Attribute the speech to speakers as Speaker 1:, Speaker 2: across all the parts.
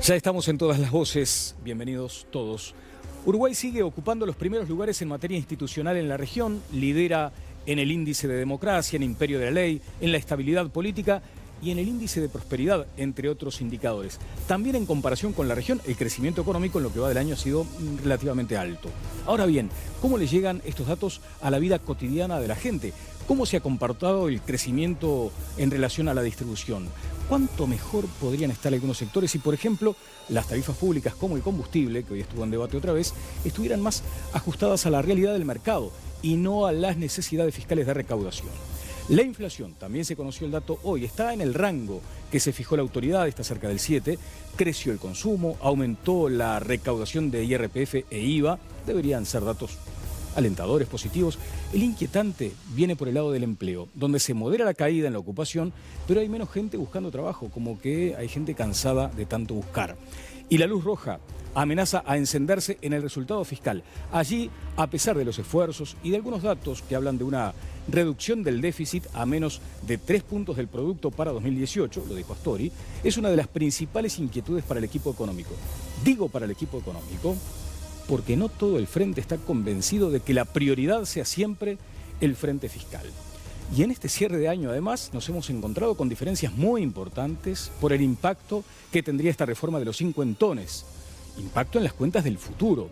Speaker 1: Ya estamos en todas las voces, bienvenidos todos. Uruguay sigue ocupando los primeros lugares en materia institucional en la región, lidera en el índice de democracia, en imperio de la ley, en la estabilidad política y en el índice de prosperidad, entre otros indicadores. También en comparación con la región, el crecimiento económico en lo que va del año ha sido relativamente alto. Ahora bien, ¿cómo le llegan estos datos a la vida cotidiana de la gente? ¿Cómo se ha comportado el crecimiento en relación a la distribución? ¿Cuánto mejor podrían estar algunos sectores si, por ejemplo, las tarifas públicas como el combustible, que hoy estuvo en debate otra vez, estuvieran más ajustadas a la realidad del mercado y no a las necesidades fiscales de recaudación? La inflación, también se conoció el dato hoy, está en el rango que se fijó la autoridad, está cerca del 7, creció el consumo, aumentó la recaudación de IRPF e IVA, deberían ser datos alentadores, positivos. El inquietante viene por el lado del empleo, donde se modera la caída en la ocupación, pero hay menos gente buscando trabajo, como que hay gente cansada de tanto buscar. Y la luz roja amenaza a encenderse en el resultado fiscal. Allí, a pesar de los esfuerzos y de algunos datos que hablan de una reducción del déficit a menos de 3 puntos del producto para 2018, lo dijo Astori, es una de las principales inquietudes para el equipo económico. Digo para el equipo económico porque no todo el frente está convencido de que la prioridad sea siempre el frente fiscal. Y en este cierre de año, además, nos hemos encontrado con diferencias muy importantes por el impacto que tendría esta reforma de los cincuentones, impacto en las cuentas del futuro.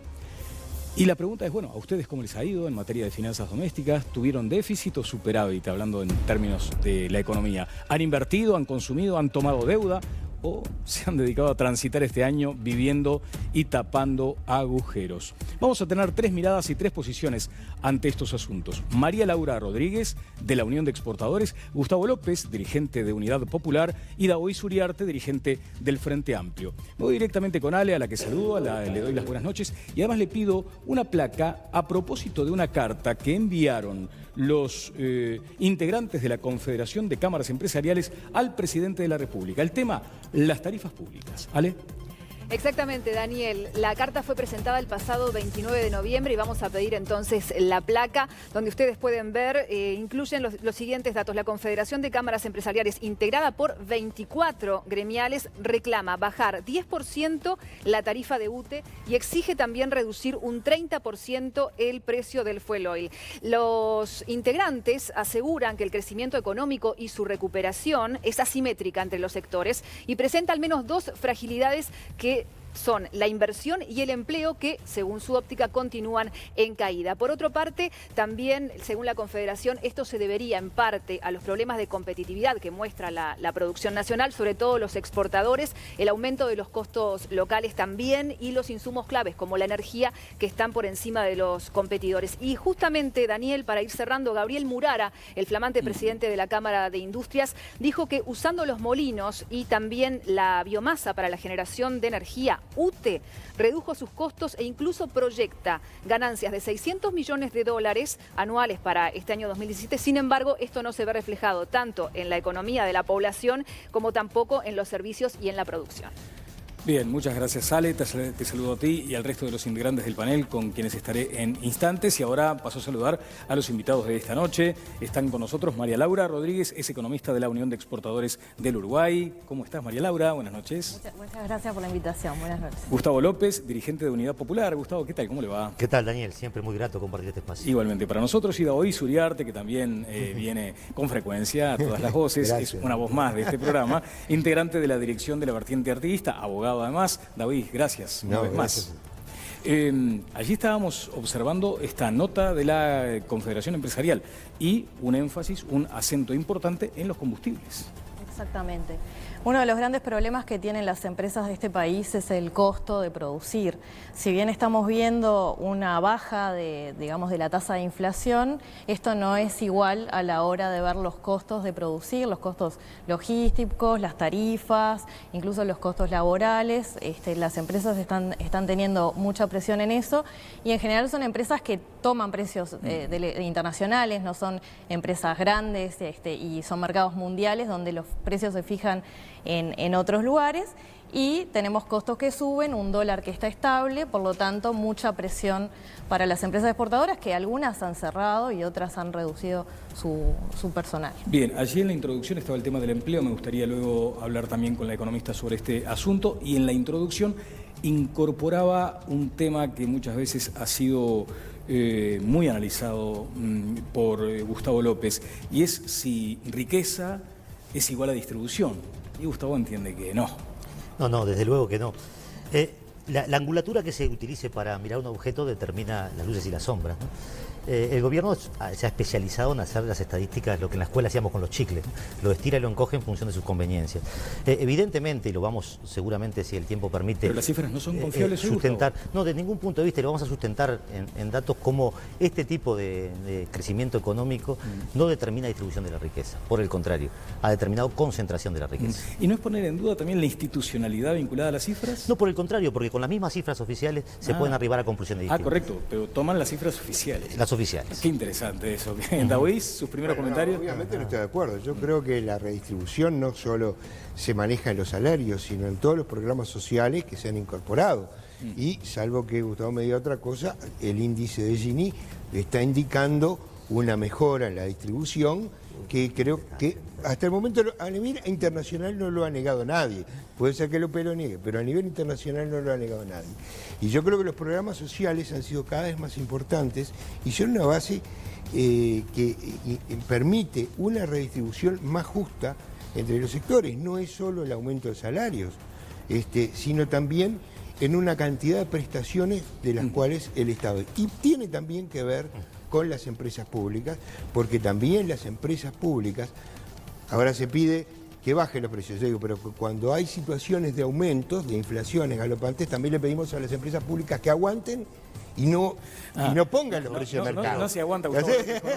Speaker 1: Y la pregunta es, bueno, ¿a ustedes cómo les ha ido en materia de finanzas domésticas? ¿Tuvieron déficit o superávit, hablando en términos de la economía? ¿Han invertido, han consumido, han tomado deuda? ¿O se han dedicado a transitar este año viviendo y tapando agujeros? Vamos a tener 3 miradas y 3 posiciones ante estos asuntos. María Laura Rodríguez, de la Unión de Exportadores, Gustavo López, dirigente de Unidad Popular, y Daoiz Uriarte, dirigente del Frente Amplio. Me voy directamente con Ale, a la que saludo, le doy las buenas noches, y además le pido una placa a propósito de una carta que enviaron los integrantes de la Confederación de Cámaras Empresariales al presidente de la República. El tema, las tarifas públicas. ¿Ale?
Speaker 2: Exactamente, Daniel. La carta fue presentada el pasado 29 de noviembre y vamos a pedir entonces la placa, donde ustedes pueden ver, incluyen los siguientes datos. La Confederación de Cámaras Empresariales, integrada por 24 gremiales, reclama bajar 10% la tarifa de UTE y exige también reducir un 30% el precio del fuel oil. Los integrantes aseguran que el crecimiento económico y su recuperación es asimétrica entre los sectores y presenta al menos 2 fragilidades que son la inversión y el empleo que, según su óptica, continúan en caída. Por otra parte, también, según la Confederación, esto se debería en parte a los problemas de competitividad que muestra la producción nacional, sobre todo los exportadores, el aumento de los costos locales también y los insumos claves como la energía que están por encima de los competidores. Y justamente, Daniel, para ir cerrando, Gabriel Murara, el flamante presidente de la Cámara de Industrias, dijo que usando los molinos y también la biomasa para la generación de energía, UTE redujo sus costos e incluso proyecta ganancias de $600 millones anuales para este año 2017. Sin embargo, esto no se ve reflejado tanto en la economía de la población como tampoco en los servicios y en la producción.
Speaker 1: Bien, muchas gracias, Ale. Te saludo a ti y al resto de los integrantes del panel con quienes estaré en instantes. Y ahora paso a saludar a los invitados de esta noche. Están con nosotros María Laura Rodríguez, es economista de la Unión de Exportadores del Uruguay. ¿Cómo estás, María Laura? Buenas noches.
Speaker 3: Muchas gracias por la invitación. Buenas noches.
Speaker 1: Gustavo López, dirigente de Unidad Popular. Gustavo, ¿qué tal? ¿Cómo le va?
Speaker 4: ¿Qué tal, Daniel? Siempre muy grato compartir este espacio.
Speaker 1: Igualmente para nosotros. Y Daoiz Uriarte, que también viene con frecuencia a todas las voces. Es una voz más de este programa. Integrante de la dirección de la vertiente artiguista, abogado además. Daoiz, gracias una vez más. Allí estábamos observando esta nota de la Confederación Empresarial y un énfasis, un acento importante en los combustibles.
Speaker 3: Exactamente. Uno de los grandes problemas que tienen las empresas de este país es el costo de producir. Si bien estamos viendo una baja de la tasa de inflación, esto no es igual a la hora de ver los costos de producir, los costos logísticos, las tarifas, incluso los costos laborales. Las empresas están teniendo mucha presión en eso y en general son empresas que toman precios internacionales, no son empresas grandes y son mercados mundiales donde los precios se fijan en otros lugares. Y tenemos costos que suben, un dólar que está estable, por lo tanto mucha presión para las empresas exportadoras, que algunas han cerrado y otras han reducido su personal.
Speaker 1: Bien, allí en la introducción estaba el tema del empleo, me gustaría luego hablar también con la economista sobre este asunto, y en la introducción incorporaba un tema que muchas veces ha sido muy analizado por Gustavo López, y es si riqueza es igual a distribución. Y Gustavo entiende que no.
Speaker 4: No, desde luego que no. La angulatura que se utilice para mirar un objeto determina las luces y las sombras, ¿no? El gobierno se ha especializado en hacer las estadísticas, lo que en la escuela hacíamos con los chicles, ¿no? Lo estira y lo encoge en función de sus conveniencias. Evidentemente, y lo vamos seguramente, si el tiempo permite...
Speaker 1: Pero las cifras no son confiables,
Speaker 4: sustentar. No, de ningún punto de vista, lo vamos a sustentar en datos como este tipo de crecimiento económico no determina distribución de la riqueza. Por el contrario, ha determinado concentración de la riqueza.
Speaker 1: ¿Y no es poner en duda también la institucionalidad vinculada a las cifras?
Speaker 4: No, por el contrario, porque con las mismas cifras oficiales se pueden arribar a conclusiones distintas.
Speaker 1: Correcto, pero toman las cifras oficiales.
Speaker 4: Las oficiales.
Speaker 1: Qué interesante eso. Daoiz, sus primeros comentarios.
Speaker 5: Obviamente no estoy de acuerdo. Yo creo que la redistribución no solo se maneja en los salarios, sino en todos los programas sociales que se han incorporado. Y salvo que Gustavo me diga otra cosa, el índice de Gini está indicando una mejora en la distribución que creo que hasta el momento a nivel internacional no lo ha negado nadie. Puede ser que López lo niegue, pero a nivel internacional no lo ha negado nadie. Y yo creo que los programas sociales han sido cada vez más importantes y son una base que permite una redistribución más justa entre los sectores. No es solo el aumento de salarios, sino también en una cantidad de prestaciones de las cuales el Estado. Y tiene también que ver con las empresas públicas, porque también las empresas públicas, ahora se pide que bajen los precios, yo digo, pero cuando hay situaciones de aumentos, de inflaciones galopantes, también le pedimos a las empresas públicas que aguanten y no pongan los precios de mercado.
Speaker 1: No se aguanta, Gustavo.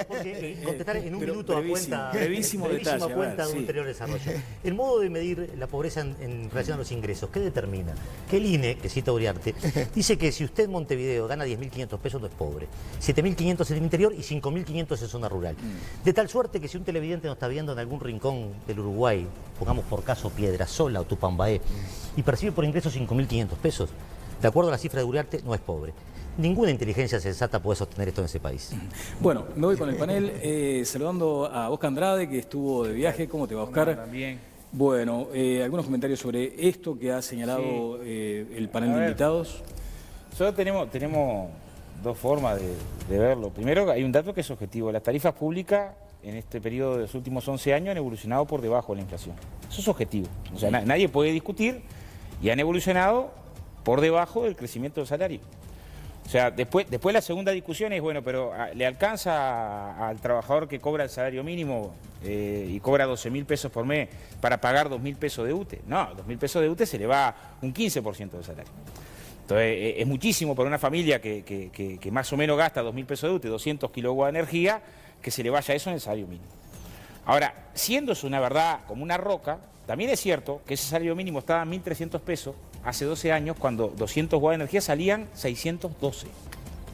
Speaker 4: Porque contestar en un minuto a cuenta,
Speaker 1: brevísimo detalle,
Speaker 4: a cuenta de un ulterior desarrollo. El modo de medir la pobreza en relación a los ingresos, ¿qué determina? Que el INE, que cita Uriarte, dice que si usted en Montevideo gana 10.500 pesos no es pobre, 7.500 en el interior y 5.500 en zona rural. De tal suerte que si un televidente nos está viendo en algún rincón del Uruguay, pongamos por caso Piedrasola o Tupambaé, y percibe por ingresos 5.500 pesos, de acuerdo a la cifra de Uriarte, no es pobre. Ninguna inteligencia sensata puede sostener esto en ese país.
Speaker 1: Bueno, me voy con el panel, saludando a Oscar Andrade, que estuvo de viaje. ¿Cómo te va, Oscar?
Speaker 6: También.
Speaker 1: Bueno, algunos comentarios sobre esto que ha señalado el panel de invitados.
Speaker 6: Solo tenemos dos formas de verlo. Primero, hay un dato que es objetivo. Las tarifas públicas en este periodo de los últimos 11 años han evolucionado por debajo de la inflación. Eso es objetivo. O sea, nadie puede discutir, y han evolucionado por debajo del crecimiento del salario. O sea, después la segunda discusión es, bueno, pero ¿le alcanza al trabajador que cobra el salario mínimo y cobra 12.000 pesos por mes para pagar 2.000 pesos de UTE? No, 2.000 pesos de UTE se le va un 15% del salario. Entonces, es muchísimo para una familia que más o menos gasta 2.000 pesos de UTE, 200 kilowatts de energía, que se le vaya eso en el salario mínimo. Ahora, siendo eso una verdad como una roca, también es cierto que ese salario mínimo estaba en 1.300 pesos hace 12 años, cuando 200 watts de energía salían 612.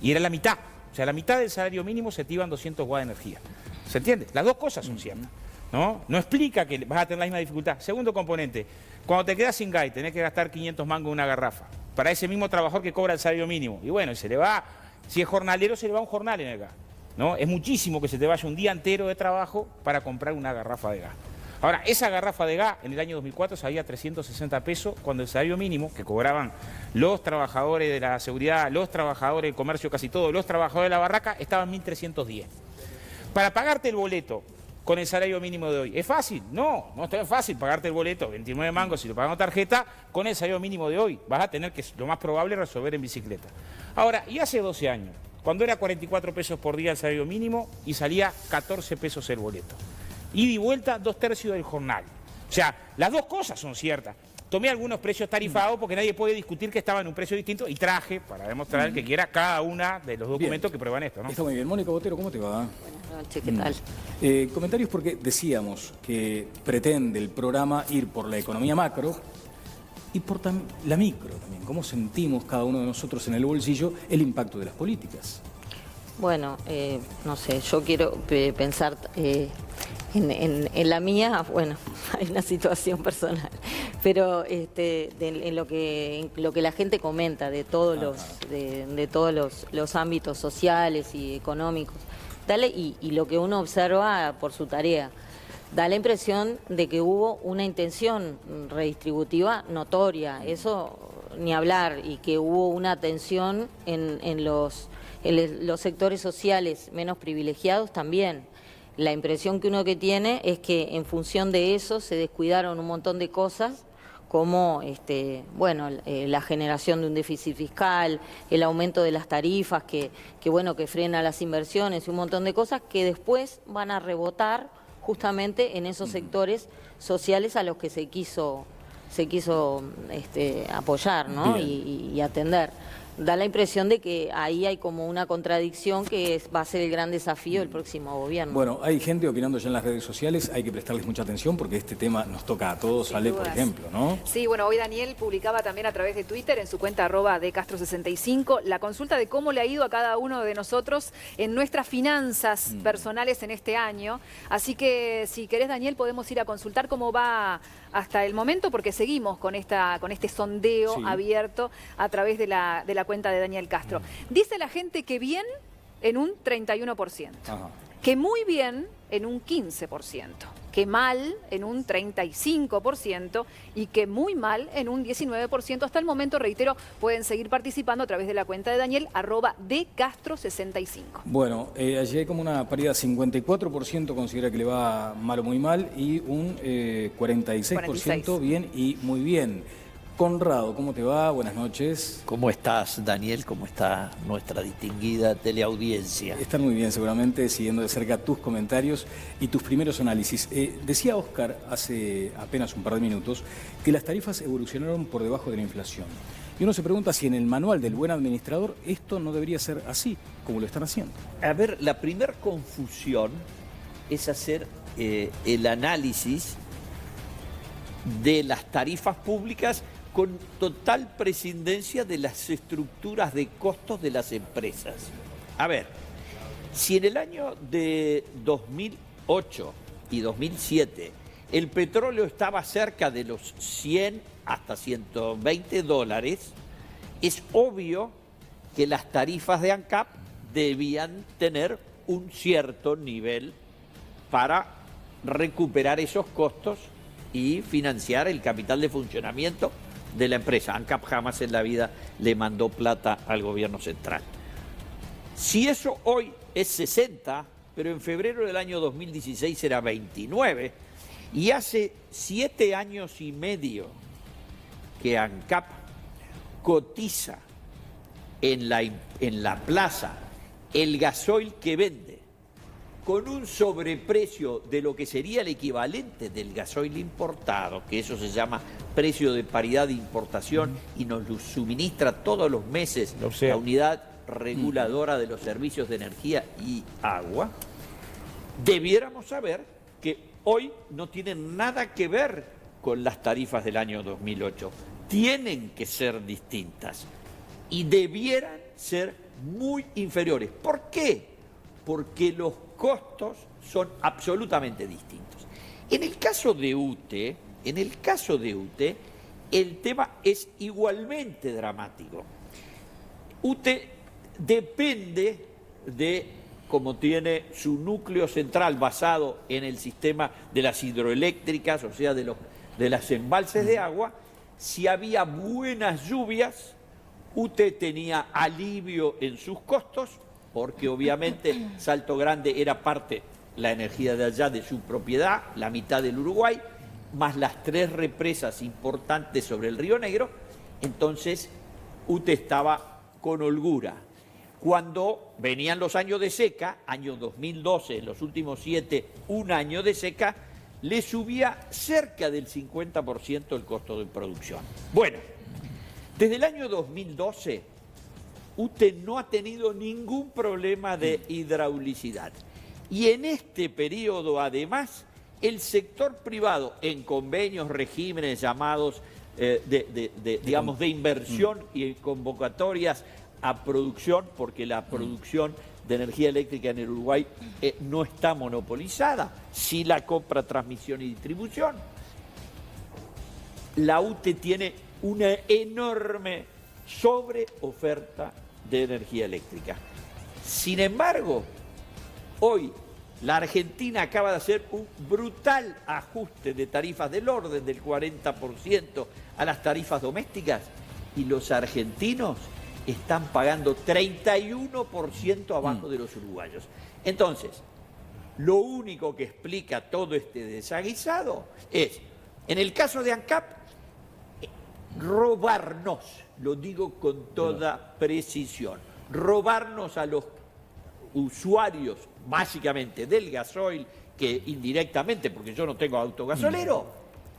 Speaker 6: Y era la mitad. O sea, la mitad del salario mínimo se te iban 200 watts de energía. ¿Se entiende? Las dos cosas son ciertas, ¿no? No explica que vas a tener la misma dificultad. Segundo componente, cuando te quedas sin gas, tenés que gastar 500 mangos en una garrafa para ese mismo trabajador que cobra el salario mínimo. Y bueno, se le va, si es jornalero, se le va un jornal en el gas, ¿no? Es muchísimo que se te vaya un día entero de trabajo para comprar una garrafa de gas. Ahora, esa garrafa de gas en el año 2004 salía 360 pesos, cuando el salario mínimo que cobraban los trabajadores de la seguridad, los trabajadores del comercio, casi todos, los trabajadores de la barraca, estaban en 1.310. Para pagarte el boleto con el salario mínimo de hoy, ¿es fácil? No es tan fácil pagarte el boleto, 29 mangos si lo pagas con tarjeta, con el salario mínimo de hoy. Vas a tener que, lo más probable, resolver en bicicleta. Ahora, y hace 12 años, cuando era 44 pesos por día el salario mínimo y salía 14 pesos el boleto. Ida y vuelta, 2/3 del jornal. O sea, las dos cosas son ciertas. Tomé algunos precios tarifados porque nadie puede discutir que estaban en un precio distinto y traje, para demostrar el que quiera, cada una de los documentos que prueban esto, ¿no?
Speaker 1: Está muy bien. Mónica Botero, ¿cómo te va?
Speaker 7: Buenas noches, ¿qué tal?
Speaker 1: Comentarios porque decíamos que pretende el programa ir por la economía macro y por la micro también. ¿Cómo sentimos cada uno de nosotros en el bolsillo el impacto de las políticas?
Speaker 7: Bueno, no sé, yo quiero pensar en la mía, bueno, hay una situación personal, pero en lo que la gente comenta de todos los ámbitos sociales y económicos, y lo que uno observa por su tarea, da la impresión de que hubo una intención redistributiva notoria, eso ni hablar, y que hubo una atención en los sectores sociales menos privilegiados también. La impresión que uno tiene es que en función de eso se descuidaron un montón de cosas, como la generación de un déficit fiscal, el aumento de las tarifas que frena las inversiones y un montón de cosas que después van a rebotar justamente en esos sectores sociales a los que se quiso apoyar, ¿no? y atender. Da la impresión de que ahí hay como una contradicción que va a ser el gran desafío del próximo gobierno.
Speaker 1: Bueno, hay gente opinando ya en las redes sociales, hay que prestarles mucha atención porque este tema nos toca a todos, Ale, por ejemplo, ¿no?
Speaker 2: Sí, bueno, hoy Daniel publicaba también a través de Twitter, en su cuenta @decastro65, la consulta de cómo le ha ido a cada uno de nosotros en nuestras finanzas personales en este año. Así que, si querés, Daniel, podemos ir a consultar cómo va hasta el momento, porque seguimos con este sondeo abierto a través de la cuenta de Daniel Castro. Dice la gente que bien en un 31%, que muy bien en un 15%, que mal en un 35% y que muy mal en un 19%. Hasta el momento, reitero, pueden seguir participando a través de la cuenta de Daniel, @decastro65.
Speaker 1: Bueno, allí hay como una paridad, 54% considera que le va mal o muy mal y un 46% bien y muy bien. Conrado, ¿cómo te va? Buenas noches.
Speaker 8: ¿Cómo estás, Daniel? ¿Cómo está nuestra distinguida teleaudiencia?
Speaker 1: Están muy bien, seguramente, siguiendo de cerca tus comentarios y tus primeros análisis. Decía Óscar hace apenas un par de minutos que las tarifas evolucionaron por debajo de la inflación. Y uno se pregunta si en el manual del buen administrador esto no debería ser así, como lo están haciendo.
Speaker 8: A ver, la primera confusión es hacer el análisis de las tarifas públicas con total prescindencia de las estructuras de costos de las empresas. A ver, si en el año de 2008 y 2007 el petróleo estaba cerca de los 100 hasta 120 dólares, es obvio que las tarifas de ANCAP debían tener un cierto nivel para recuperar esos costos y financiar el capital de funcionamiento de la empresa. ANCAP jamás en la vida le mandó plata al gobierno central. Si eso hoy es 60, pero en febrero del año 2016 era 29, y hace 7 años y medio que ANCAP cotiza en la plaza el gasoil que vende con un sobreprecio de lo que sería el equivalente del gasoil importado, que eso se llama precio de paridad de importación y nos lo suministra todos los meses la unidad reguladora de los servicios de energía y agua, debiéramos saber que hoy no tienen nada que ver con las tarifas del año 2008. Tienen que ser distintas y debieran ser muy inferiores. ¿Por qué? Porque los costos son absolutamente distintos. En el caso de UTE, el tema es igualmente dramático. UTE depende de, como tiene su núcleo central basado en el sistema de las hidroeléctricas, o sea, de las embalses de agua, si había buenas lluvias, UTE tenía alivio en sus costos, porque obviamente Salto Grande era parte, la energía de allá, de su propiedad, la mitad del Uruguay, más las 3 represas importantes sobre el Río Negro, entonces UTE estaba con holgura. Cuando venían los años de seca, año 2012, en los últimos 7, un año de seca, le subía cerca del 50% el costo de producción. Bueno, desde el año 2012, UTE no ha tenido ningún problema de hidraulicidad. Y en este periodo, además, el sector privado, en convenios, regímenes llamados digamos, de inversión y en convocatorias a producción, porque la producción de energía eléctrica en el Uruguay no está monopolizada, sí la compra, transmisión y distribución. La UTE tiene una enorme sobreoferta de energía eléctrica. Sin embargo, hoy la Argentina acaba de hacer un brutal ajuste de tarifas del orden del 40% a las tarifas domésticas y los argentinos están pagando 31% abajo de los uruguayos. Entonces, lo único que explica todo este desaguisado es, en el caso de ANCAP, robarnos, lo digo con toda precisión, robarnos a los usuarios, básicamente del gasoil, que indirectamente, porque yo no tengo auto gasolero,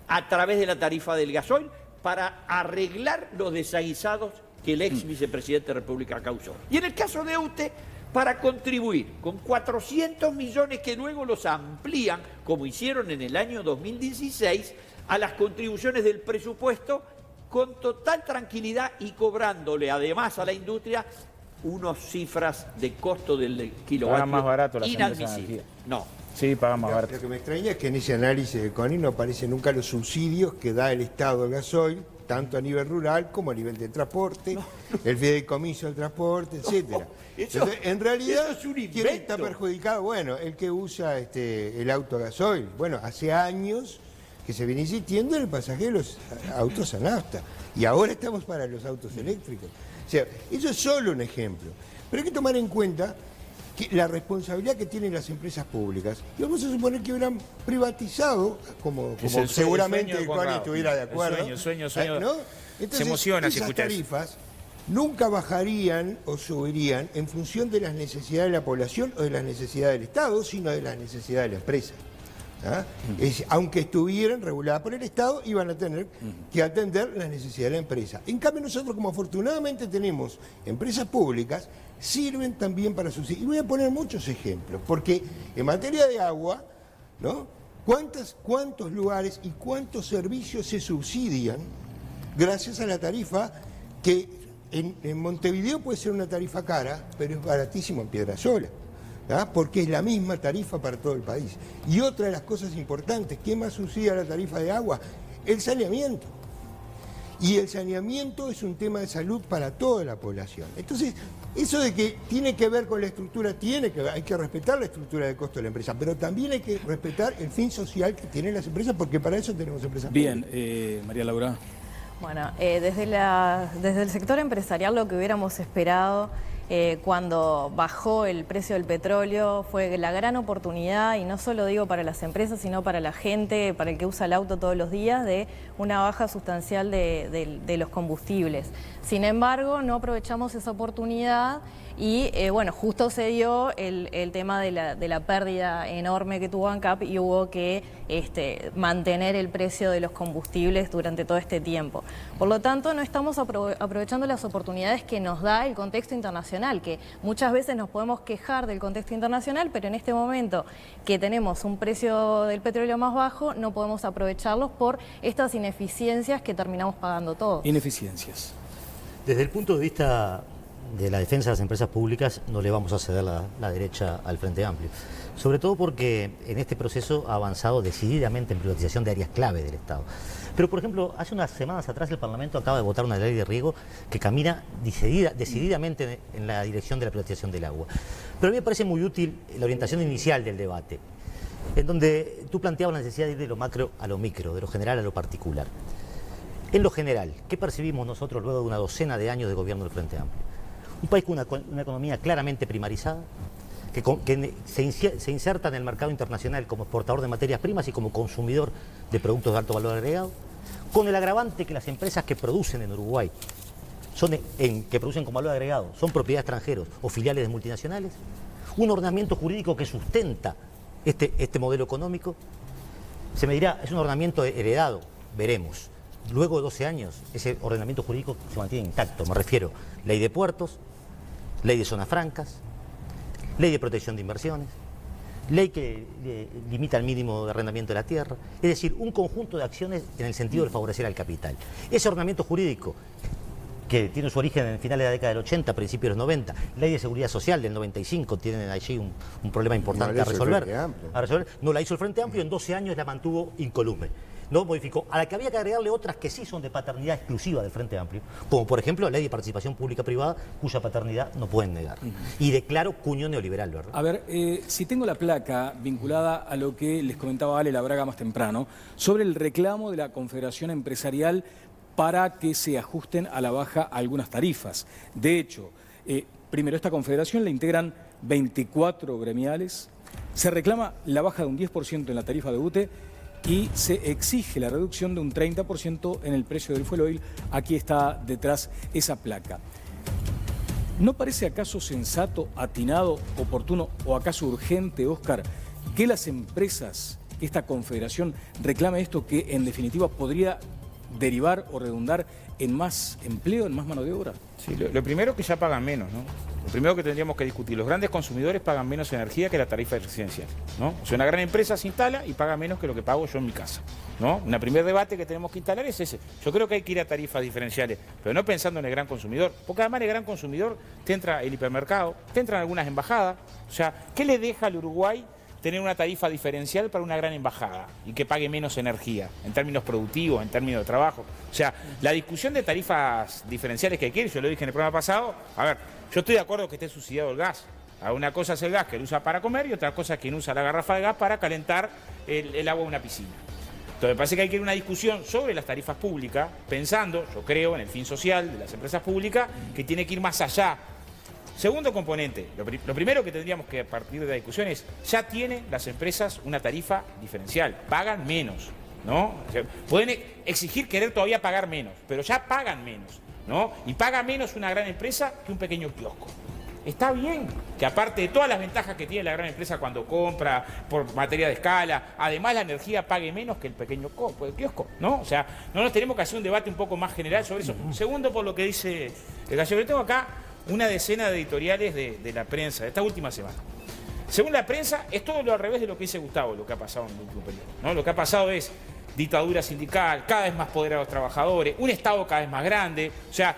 Speaker 8: a través de la tarifa del gasoil, para arreglar los desaguisados que el ex vicepresidente de la República causó. Y en el caso de UTE, para contribuir con 400 millones que luego los amplían, como hicieron en el año 2016, a las contribuciones del presupuesto, con total tranquilidad y cobrándole además a la industria unas cifras de costo del kilovatio
Speaker 6: más barato la
Speaker 8: inadmisible. No.
Speaker 6: Sí, pagan más barato.
Speaker 5: Lo que me extraña es que en ese análisis de CONI no aparecen nunca los subsidios que da el Estado al gasoil, tanto a nivel rural como a nivel de transporte, el fideicomiso del transporte, etcétera. Entonces, en realidad,
Speaker 8: eso es un
Speaker 5: ¿quién está
Speaker 8: invento.
Speaker 5: perjudicado? Bueno, el que usa el auto a gasoil. Bueno, hace años que se viene insistiendo en el pasaje de los autos a nafta. Y ahora estamos para los autos eléctricos. O sea, eso es solo un ejemplo. Pero hay que tomar en cuenta que la responsabilidad que tienen las empresas públicas, y vamos a suponer que hubieran privatizado, como
Speaker 6: Es el
Speaker 5: seguramente
Speaker 6: sueño de
Speaker 5: el Juan
Speaker 6: Conrado.
Speaker 5: estuviera de
Speaker 6: El
Speaker 5: acuerdo.
Speaker 6: sueño.
Speaker 5: ¿no? Entonces,
Speaker 6: Se emociona si
Speaker 5: esas
Speaker 6: escucha eso.
Speaker 5: tarifas nunca bajarían o subirían en función de las necesidades de la población o de las necesidades del Estado, sino de las necesidades de la empresa. ¿Ah? Aunque estuvieran reguladas por el Estado, iban a tener que atender las necesidades de la empresa. En cambio, nosotros, como afortunadamente tenemos empresas públicas, sirven también para subsidiar. Y voy a poner muchos ejemplos, porque en materia de agua, ¿no? ¿Cuántos lugares y cuántos servicios se subsidian gracias a la tarifa que en Montevideo puede ser una tarifa cara, pero es baratísimo en Piedrasola? ¿Ah? Porque es la misma tarifa para todo el país. Y otra de las cosas importantes, ¿qué más subsidia la tarifa de agua? El saneamiento. Y el saneamiento es un tema de salud para toda la población. Entonces, eso de que tiene que ver con la estructura, hay que respetar la estructura de costo de la empresa, pero también hay que respetar el fin social que tienen las empresas, porque para eso tenemos empresas públicas.
Speaker 1: Bien, María Laura.
Speaker 3: Bueno, desde el sector empresarial lo que hubiéramos esperado cuando bajó el precio del petróleo fue la gran oportunidad, y no solo digo para las empresas, sino para la gente, para el que usa el auto todos los días, de una baja sustancial de los combustibles. Sin embargo, no aprovechamos esa oportunidad y bueno, justo se dio el tema de la pérdida enorme que tuvo ANCAP y hubo que mantener el precio de los combustibles durante todo este tiempo. Por lo tanto, no estamos aprovechando las oportunidades que nos da el contexto internacional, que muchas veces nos podemos quejar del contexto internacional, pero en este momento que tenemos un precio del petróleo más bajo, no podemos aprovecharlos por estas ineficiencias que terminamos pagando todos.
Speaker 1: Ineficiencias.
Speaker 4: Desde el punto de vista de la defensa de las empresas públicas, no le vamos a ceder la derecha al Frente Amplio. Sobre todo porque en este proceso ha avanzado decididamente en privatización de áreas clave del Estado. Pero, por ejemplo, hace unas semanas atrás el Parlamento acaba de votar una ley de riego que camina decididamente en la dirección de la privatización del agua. Pero a mí me parece muy útil la orientación inicial del debate, en donde tú planteabas la necesidad de ir de lo macro a lo micro, de lo general a lo particular. En lo general, ¿qué percibimos nosotros luego de una docena de años de gobierno del Frente Amplio? Un país con una economía claramente primarizada, que se inserta en el mercado internacional como exportador de materias primas y como consumidor de productos de alto valor agregado, con el agravante que las empresas que producen en Uruguay, que producen con valor agregado, son propiedad de extranjeros o filiales de multinacionales, un ordenamiento jurídico que sustenta este modelo económico. Se me dirá, es un ordenamiento heredado, veremos. Luego de 12 años, ese ordenamiento jurídico se mantiene intacto. Me refiero a ley de puertos, ley de zonas francas, ley de protección de inversiones, ley que limita el mínimo de arrendamiento de la tierra, es decir, un conjunto de acciones en el sentido de favorecer al capital. Ese ordenamiento jurídico que tiene su origen en finales de la década del 80, principios de los 90. Ley de Seguridad Social del 95, tienen allí un problema importante a resolver. No la hizo el Frente Amplio, en 12 años la mantuvo incolume. No modificó, a la que había que agregarle otras que sí son de paternidad exclusiva del Frente Amplio, como por ejemplo la Ley de Participación Pública-Privada, cuya paternidad no pueden negar. Y declaro cuño neoliberal, ¿verdad?
Speaker 1: A ver, si tengo la placa vinculada a lo que les comentaba Ale Labraga más temprano, sobre el reclamo de la Confederación Empresarial para que se ajusten a la baja algunas tarifas. De hecho, primero, esta confederación la integran 24 gremiales, se reclama la baja de un 10% en la tarifa de UTE y se exige la reducción de un 30% en el precio del fuel oil. Aquí está detrás esa placa. ¿No parece acaso sensato, atinado, oportuno o acaso urgente, Óscar, que las empresas, que esta confederación reclame esto que en definitiva podría derivar o redundar en más empleo, en más mano de obra?
Speaker 6: Sí, lo primero que ya pagan menos, ¿no? Lo primero que tendríamos que discutir, los grandes consumidores pagan menos energía que la tarifa residencial, ¿no? O sea, una gran empresa se instala y paga menos que lo que pago yo en mi casa, ¿no? Un primer debate que tenemos que instalar es ese. Yo creo que hay que ir a tarifas diferenciales, pero no pensando en el gran consumidor, porque además el gran consumidor te entra el hipermercado, te entran algunas embajadas. O sea, ¿qué le deja al Uruguay tener una tarifa diferencial para una gran embajada y que pague menos energía en términos productivos, en términos de trabajo? O sea, la discusión de tarifas diferenciales que quiere, yo lo dije en el programa pasado, a ver, yo estoy de acuerdo que esté subsidiado el gas. Una cosa es el gas que lo usa para comer y otra cosa es quien usa la garrafa de gas para calentar el agua de una piscina. Entonces me parece que hay que ir a una discusión sobre las tarifas públicas, pensando, yo creo, en el fin social de las empresas públicas, que tiene que ir más allá. Segundo componente, lo primero que tendríamos que partir de la discusión es, ya tienen las empresas una tarifa diferencial, pagan menos, ¿no? O sea, pueden exigir querer todavía pagar menos, pero ya pagan menos, ¿no? Y paga menos una gran empresa que un pequeño kiosco. Está bien que aparte de todas las ventajas que tiene la gran empresa cuando compra por materia de escala, además la energía pague menos que el pequeño kiosco, ¿no? O sea, no nos tenemos que hacer un debate un poco más general sobre eso. Segundo, por lo que dice el Gallego, yo tengo acá una decena de editoriales de la prensa de esta última semana. Según la prensa, es todo lo al revés de lo que dice Gustavo, lo que ha pasado en el último periodo, ¿no? Lo que ha pasado es dictadura sindical, cada vez más poder a los trabajadores, un Estado cada vez más grande. O sea,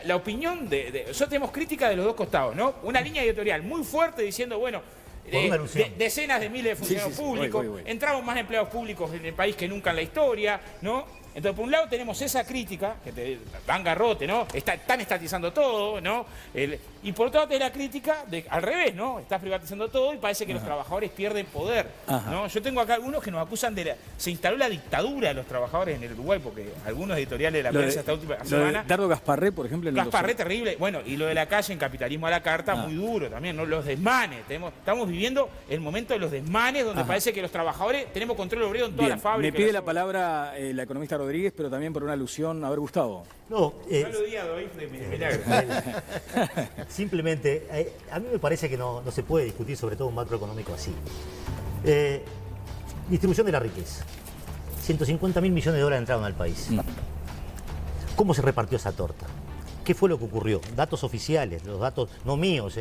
Speaker 6: la opinión nosotros tenemos crítica de los dos costados, ¿no? Una línea editorial muy fuerte diciendo, bueno, decenas de miles de funcionarios públicos, entramos más empleados públicos en el país que nunca en la historia, ¿no? Entonces, por un lado tenemos esa crítica, que te dan garrote, ¿no? Están estatizando todo, ¿no? Y por otro lado tenés la crítica al revés, ¿no? Estás privatizando todo y parece que los trabajadores pierden poder, ¿no? Yo tengo acá algunos que nos acusan se instaló la dictadura de los trabajadores en el Uruguay, porque algunos editoriales de la prensa esta última semana...
Speaker 1: Dardo Gasparré, por ejemplo...
Speaker 6: Gasparré, terrible. Bueno, y lo de la calle en Capitalismo a la Carta, muy duro también, ¿no? Los desmanes. Estamos viviendo el momento de los desmanes, donde parece que los trabajadores tenemos control obrero en toda la fábrica.
Speaker 1: Me pide la palabra la economista Rodríguez, pero también por una alusión. A ver, Gustavo.
Speaker 4: No,
Speaker 6: lo diga de milagro.
Speaker 4: Simplemente, a mí me parece que no se puede discutir sobre todo un macroeconómico así. Distribución de la riqueza. 150.000 millones de dólares entraron al país. ¿Cómo se repartió esa torta? ¿Qué fue lo que ocurrió? Datos oficiales, los datos no míos,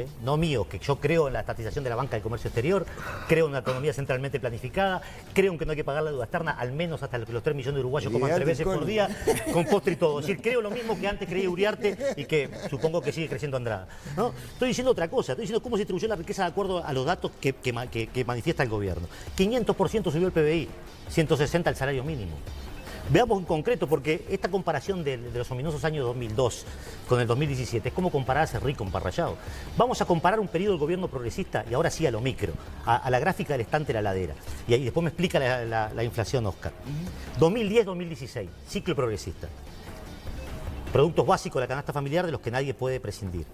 Speaker 4: que yo creo en la estatización de la banca de comercio exterior, creo en una economía centralmente planificada, creo en que no hay que pagar la deuda externa, al menos hasta que los 3 millones de uruguayos coman 3 veces por día, con postre y todo. Es decir, creo lo mismo que antes creía Uriarte y que supongo que sigue creciendo Andrada, ¿no? Estoy diciendo otra cosa, estoy diciendo cómo se distribuyó la riqueza de acuerdo a los datos que manifiesta el gobierno. 500% subió el PBI, 160% el salario mínimo. Veamos en concreto, porque esta comparación de los ominosos años 2002 con el 2017 es como comparar a Cerrí con Parrallado. Vamos a comparar un periodo del gobierno progresista y ahora sí a lo micro, a la gráfica del estante de la ladera. Y ahí después me explica la inflación, Óscar. 2010-2016, ciclo progresista. Productos básicos de la canasta familiar de los que nadie puede prescindir.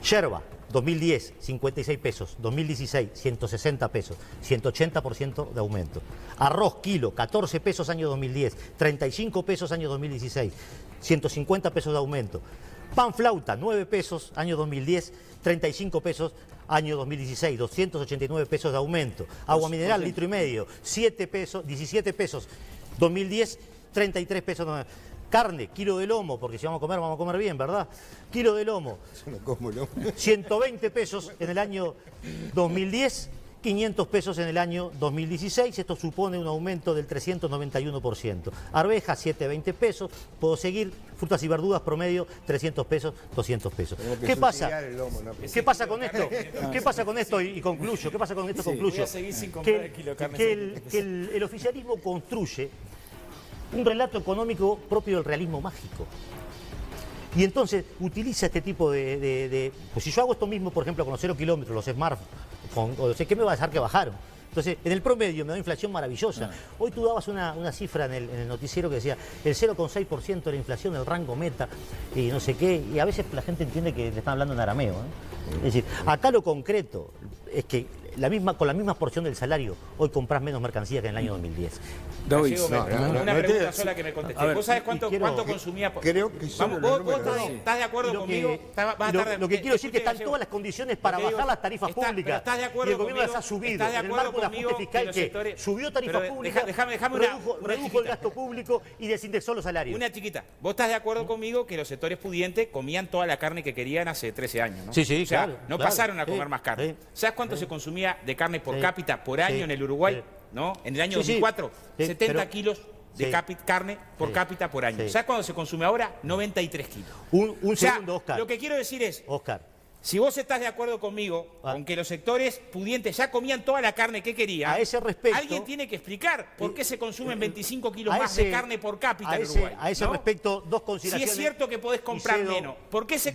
Speaker 4: Yerba, 2010, 56 pesos, 2016, 160 pesos, 180% de aumento. Arroz, kilo, 14 pesos año 2010, 35 pesos año 2016, 150 pesos de aumento. Pan flauta, 9 pesos año 2010, 35 pesos año 2016, 289 pesos de aumento. Agua mineral, litro y medio, 7 pesos, 17 pesos, 2010, 33 pesos. Carne, kilo de lomo, porque si vamos a comer bien, ¿verdad? Kilo de lomo.
Speaker 5: Yo no como lomo.
Speaker 4: 120 pesos en el año 2010. 1.500 pesos en el año 2016, esto supone un aumento del 391%. Arvejas, 7,20 pesos, puedo seguir, frutas y verduras promedio, 300 pesos, 200 pesos. ¿Qué pasa? ¿Qué pasa con esto? ¿Qué pasa con esto? Y concluyo, ¿qué pasa con esto? Concluyo. Que el oficialismo construye un relato económico propio del realismo mágico. Y entonces utiliza este tipo pues si yo hago esto mismo, por ejemplo, con los 0 kilómetros, los smartphones, ¿qué me va a dejar que bajaron? Entonces, en el promedio me da inflación maravillosa. Hoy tú dabas una cifra en el noticiero que decía el 0,6% de la inflación, el rango meta, y no sé qué, y a veces la gente entiende que le están hablando en arameo, ¿eh? Es decir, acá lo concreto es que con la misma porción del salario, hoy compras menos mercancía que en el año 2010.
Speaker 6: Una pregunta sola que me contesté. ¿Vos sabés cuánto consumía?
Speaker 5: Creo que
Speaker 6: ¿Vos estás de acuerdo conmigo?
Speaker 4: Lo que quiero decir es que están todas las condiciones para bajar las tarifas públicas.
Speaker 6: ¿Estás de acuerdo
Speaker 4: y el gobierno
Speaker 6: conmigo?
Speaker 4: las ha subido.
Speaker 6: ¿Estás de
Speaker 4: En el
Speaker 6: acuerdo
Speaker 4: marco de
Speaker 6: conmigo
Speaker 4: ajuste fiscal
Speaker 6: que los sectores...
Speaker 4: subió tarifas públicas, redujo el gasto público y desindexó los salarios.
Speaker 6: Una chiquita. ¿Vos estás de acuerdo conmigo que los sectores pudientes comían toda la carne que querían hace 13 años? ¿no?
Speaker 4: Sí,
Speaker 6: o sea,
Speaker 4: claro.
Speaker 6: No pasaron a comer más carne. ¿Sabes cuánto se consumía de carne por cápita por año en el Uruguay? ¿No? En el año 2004, 70 kilos de carne por cápita por año. ¿Sabes cuándo se consume ahora? 93 kilos.
Speaker 4: Un segundo, Oscar.
Speaker 6: Lo que quiero decir es,
Speaker 4: Oscar,
Speaker 6: si vos estás de acuerdo conmigo con que los sectores pudientes ya comían toda la carne que querían,
Speaker 4: a ese respecto,
Speaker 6: alguien tiene que explicar por qué se consumen 25 kilos más de carne por cápita en Uruguay.
Speaker 4: A ese respecto, dos consideraciones.
Speaker 6: Si es cierto que podés comprar menos, ¿por qué se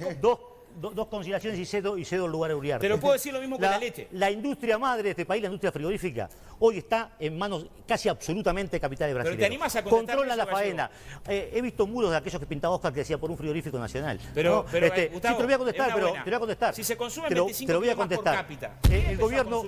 Speaker 4: Dos consideraciones y cedo el lugar a Uriarte.
Speaker 6: Te lo puedo decir lo mismo con la leche.
Speaker 4: La industria madre de este país, la industria frigorífica, hoy está en manos casi absolutamente de capitales brasileños.
Speaker 6: Pero te animás a contestar.
Speaker 4: Controlan la faena. He visto muros de aquellos que pintaba Oscar que decía por un frigorífico nacional.
Speaker 6: Pero,
Speaker 4: Gustavo,
Speaker 6: sí,
Speaker 4: te lo voy a contestar, pero te lo voy a contestar.
Speaker 6: Si se consumen 25 kilos más por cápita,
Speaker 4: el gobierno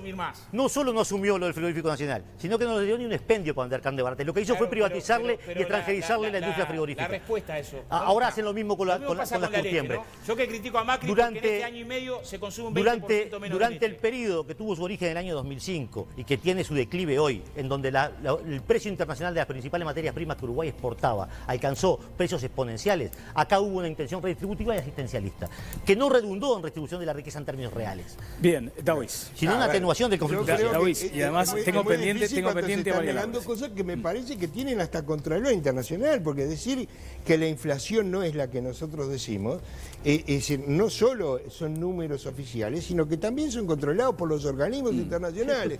Speaker 4: no solo no asumió lo del frigorífico nacional, sino que no le dio ni un expendio para vender carne barata. Lo que hizo fue privatizarle y extranjerizarle la industria frigorífica.
Speaker 6: La respuesta a eso.
Speaker 4: Ahora hacen lo mismo con las curtiembres.
Speaker 6: Yo que critico a Macri porque en este año y medio se consume un 20% menos
Speaker 4: durante el periodo que tuvo su origen en el año 2005 y que tiene su declive hoy, en donde el precio internacional de las principales materias primas que Uruguay exportaba alcanzó precios exponenciales, acá hubo una intención redistributiva y asistencialista, que no redundó en redistribución de la riqueza en términos reales.
Speaker 1: Bien, Davis.
Speaker 4: Sino una atenuación del conflicto social.
Speaker 1: Y además tengo pendiente a
Speaker 5: negando cosas que me parece que tienen hasta Contralor Internacional, porque decir que la inflación no es la que nosotros decimos, es decir, no solo son números oficiales, sino que también son controlados por los organismos internacionales.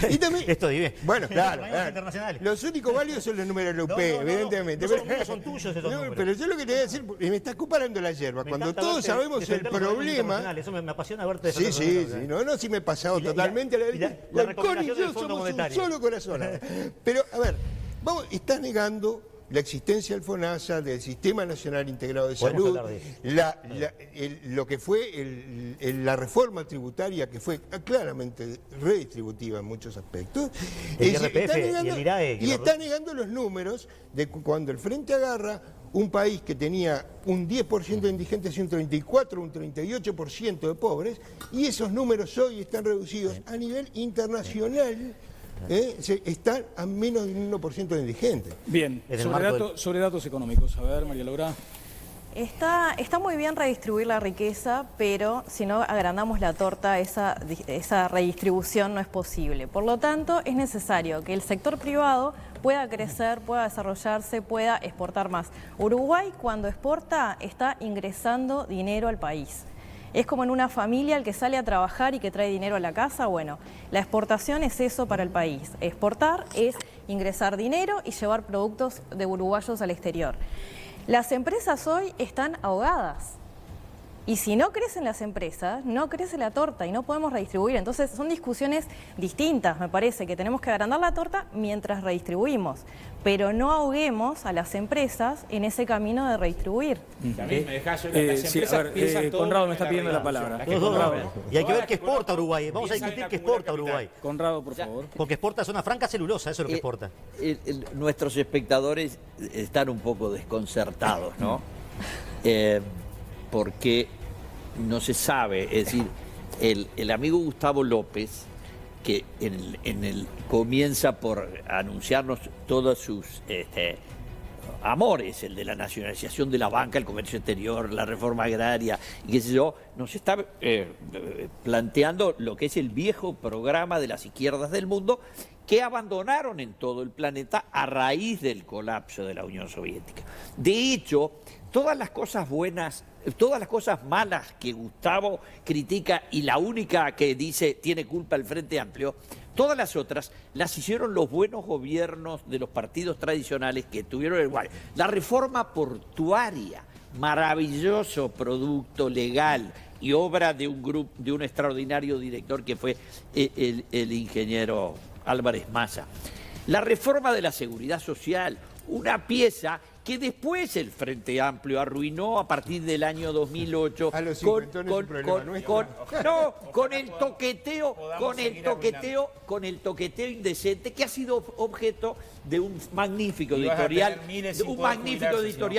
Speaker 5: Y también,
Speaker 4: esto divide.
Speaker 5: Bueno, claro,
Speaker 4: internacionales.
Speaker 5: Los únicos válidos son los números europeos, evidentemente.
Speaker 4: No son tuyos esos números.
Speaker 5: Pero yo lo que te voy a decir, me estás comparando la yerba. Cuando todos sabemos el problema.
Speaker 4: Eso me apasiona verte.
Speaker 5: Sí, sí me he pasado totalmente. La CON y yo somos un solo corazón. Pero, a ver, estás negando la existencia del FONASA, del Sistema Nacional Integrado de Salud, lo que fue la reforma tributaria, que fue claramente redistributiva en muchos aspectos.
Speaker 4: El IRPF y el IRAE.
Speaker 5: Y está negando los números de cuando el Frente agarra un país que tenía un 10% de indigentes y un 34%, un 38% de pobres, y esos números hoy están reducidos a nivel internacional. Están a menos de un 1% de indigentes.
Speaker 1: Bien, sobre datos económicos. A ver, María Laura.
Speaker 3: Está muy bien redistribuir la riqueza, pero si no agrandamos la torta, esa redistribución no es posible. Por lo tanto, es necesario que el sector privado pueda crecer, pueda desarrollarse, pueda exportar más. Uruguay, cuando exporta, está ingresando dinero al país. Es como en una familia el que sale a trabajar y que trae dinero a la casa. Bueno, la exportación es eso para el país. Exportar es ingresar dinero y llevar productos de uruguayos al exterior. Las empresas hoy están ahogadas. Y si no crecen las empresas, no crece la torta y no podemos redistribuir. Entonces son discusiones distintas, me parece, que tenemos que agrandar la torta mientras redistribuimos. Pero no ahoguemos a las empresas en ese camino de redistribuir.
Speaker 6: También me dejás, las empresas piensan todo.
Speaker 1: Conrado me está pidiendo la palabra.
Speaker 4: Y hay que ver qué exporta Uruguay. Vamos a discutir qué exporta Uruguay.
Speaker 1: Conrado, por favor.
Speaker 4: Porque exporta zona franca celulosa, eso es lo que exporta.
Speaker 8: Nuestros espectadores están un poco desconcertados, ¿no? Porque no se sabe, es decir, el amigo Gustavo López, que comienza por anunciarnos todas sus amores, el de la nacionalización de la banca, el comercio exterior, la reforma agraria, y qué sé yo, nos está planteando lo que es el viejo programa de las izquierdas del mundo que abandonaron en todo el planeta a raíz del colapso de la Unión Soviética. De hecho, todas las cosas buenas, todas las cosas malas que Gustavo critica y la única que dice tiene culpa el Frente Amplio, todas las otras las hicieron los buenos gobiernos de los partidos tradicionales que tuvieron el Uruguay. La reforma portuaria, maravilloso producto legal y obra de un grupo, de un extraordinario director que fue el ingeniero Álvarez Maza. La reforma de la seguridad social, una pieza que después el Frente Amplio arruinó a partir del año 2008 con el toqueteo indecente que ha sido objeto de un magnífico editorial,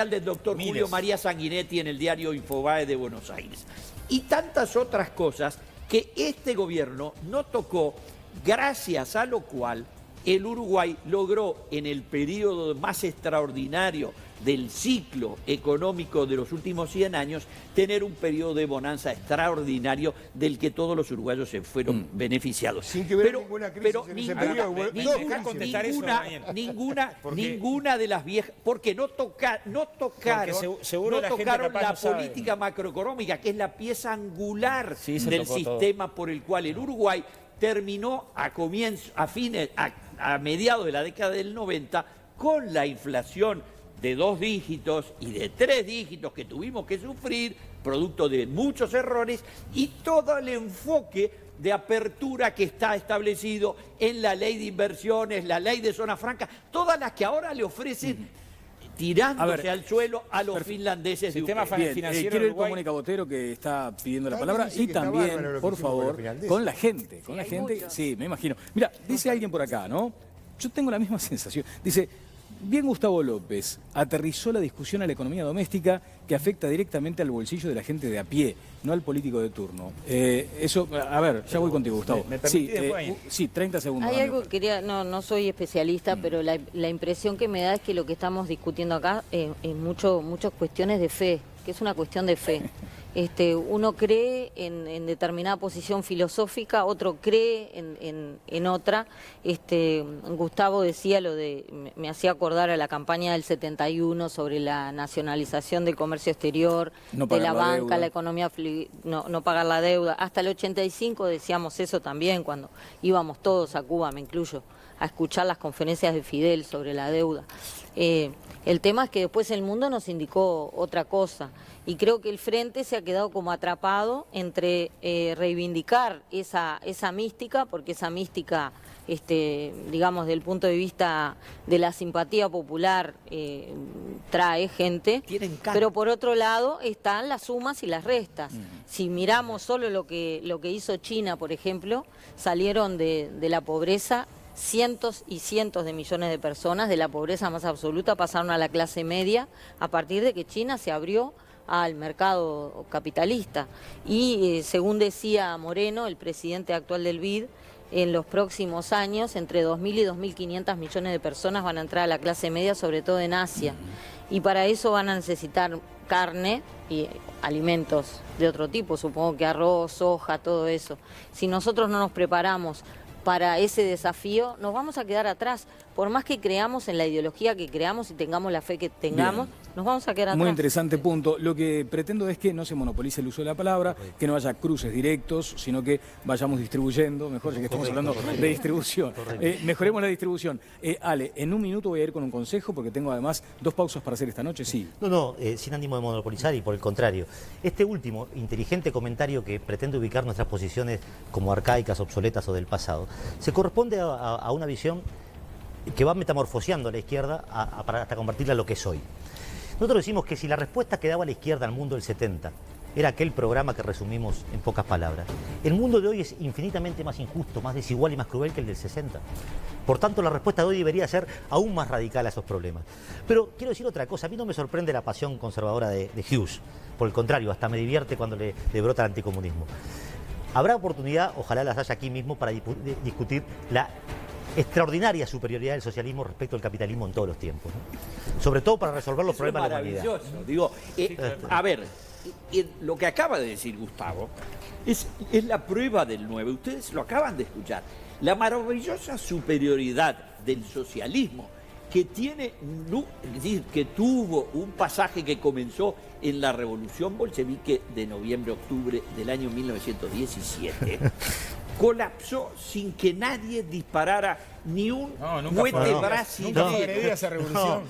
Speaker 8: del doctor Julio María Sanguinetti en el diario Infobae de Buenos Aires. Y tantas otras cosas que este gobierno no tocó, gracias a lo cual el Uruguay logró en el periodo más extraordinario del ciclo económico de los últimos 100 años tener un periodo de bonanza extraordinario del que todos los uruguayos se fueron beneficiados.
Speaker 5: Sin que hubiera ninguna crisis en ese periodo.
Speaker 8: Ninguna de las viejas, porque no tocaron la política macroeconómica, que es la pieza angular del sistema por el cual el Uruguay terminó a mediados de la década del 90 con la inflación de 2 dígitos y de 3 dígitos que tuvimos que sufrir, producto de muchos errores, y todo el enfoque de apertura que está establecido en la ley de inversiones, la ley de zona franca, todas las que ahora le ofrecen tirándose al suelo a los finlandeses de
Speaker 1: Bien, quiero ir con Mónica Botero, que está pidiendo la palabra, y también, por favor, con la gente, sí, me imagino. Mira, dice alguien por acá, ¿no? Yo tengo la misma sensación. Dice, bien Gustavo López aterrizó la discusión a la economía doméstica que afecta directamente al bolsillo de la gente de a pie, no al político de turno. Eso, a ver, ya voy contigo, Gustavo. Sí, 30 segundos.
Speaker 7: Hay algo que quería, no soy especialista, pero la impresión que me da es que lo que estamos discutiendo acá es muchas cuestiones de fe, que es una cuestión de fe. Uno cree en determinada posición filosófica, otro cree en otra. Gustavo decía me hacía acordar a la campaña del 71 sobre la nacionalización del comercio exterior, de la banca, la economía, no pagar la deuda. Hasta el 85 decíamos eso también, cuando íbamos todos a Cuba, me incluyo, a escuchar las conferencias de Fidel sobre la deuda. El tema es que después el mundo nos indicó otra cosa. Y creo que el Frente se ha quedado como atrapado entre reivindicar esa mística, porque esa mística, digamos, desde el punto de vista de la simpatía popular, trae gente. Pero por otro lado están las sumas y las restas. Si miramos solo lo que hizo China, por ejemplo, salieron de la pobreza cientos y cientos de millones de personas, de la pobreza más absoluta, pasaron a la clase media a partir de que China se abrió al mercado capitalista. Y según decía Moreno, el presidente actual del BID, en los próximos años entre 2.000 y 2.500 millones de personas van a entrar a la clase media, sobre todo en Asia. Y para eso van a necesitar carne y alimentos de otro tipo, supongo que arroz, soja, todo eso. Si nosotros no nos preparamos para ese desafío, nos vamos a quedar atrás. Por más que creamos en la ideología que creamos y tengamos la fe que tengamos, nos vamos a quedar atrás.
Speaker 1: Muy interesante punto. Lo que pretendo es que no se monopolice el uso de la palabra, que no haya cruces directos, sino que vayamos distribuyendo, mejor ya que estamos hablando de distribución. Mejoremos la distribución. Ale, en un minuto voy a ir con un consejo, porque tengo además 2 pausas para hacer esta noche, sí.
Speaker 4: Sin ánimo de monopolizar y por el contrario. Este último, inteligente comentario que pretende ubicar nuestras posiciones como arcaicas, obsoletas o del pasado, se corresponde a una visión que va metamorfoseando a la izquierda hasta convertirla en lo que es hoy. Nosotros decimos que si la respuesta que daba la izquierda al mundo del 70 era aquel programa que resumimos en pocas palabras, el mundo de hoy es infinitamente más injusto, más desigual y más cruel que el del 60. Por tanto, la respuesta de hoy debería ser aún más radical a esos problemas. Pero quiero decir otra cosa, a mí no me sorprende la pasión conservadora de Hughes, por el contrario, hasta me divierte cuando le brota el anticomunismo. Habrá oportunidad, ojalá las haya aquí mismo, para discutir la extraordinaria superioridad del socialismo respecto al capitalismo en todos los tiempos, ¿no? Sobre todo para resolver los problemas de la humanidad.
Speaker 8: Maravilloso. Digo, a ver, lo que acaba de decir Gustavo es la prueba del 9. Ustedes lo acaban de escuchar. La maravillosa superioridad del socialismo que tiene, es decir, que tuvo un pasaje que comenzó en la Revolución Bolchevique de noviembre-octubre del año 1917, colapsó sin que nadie disparara ni un cohete brasilero.
Speaker 6: Nunca fue agredida esa revolución.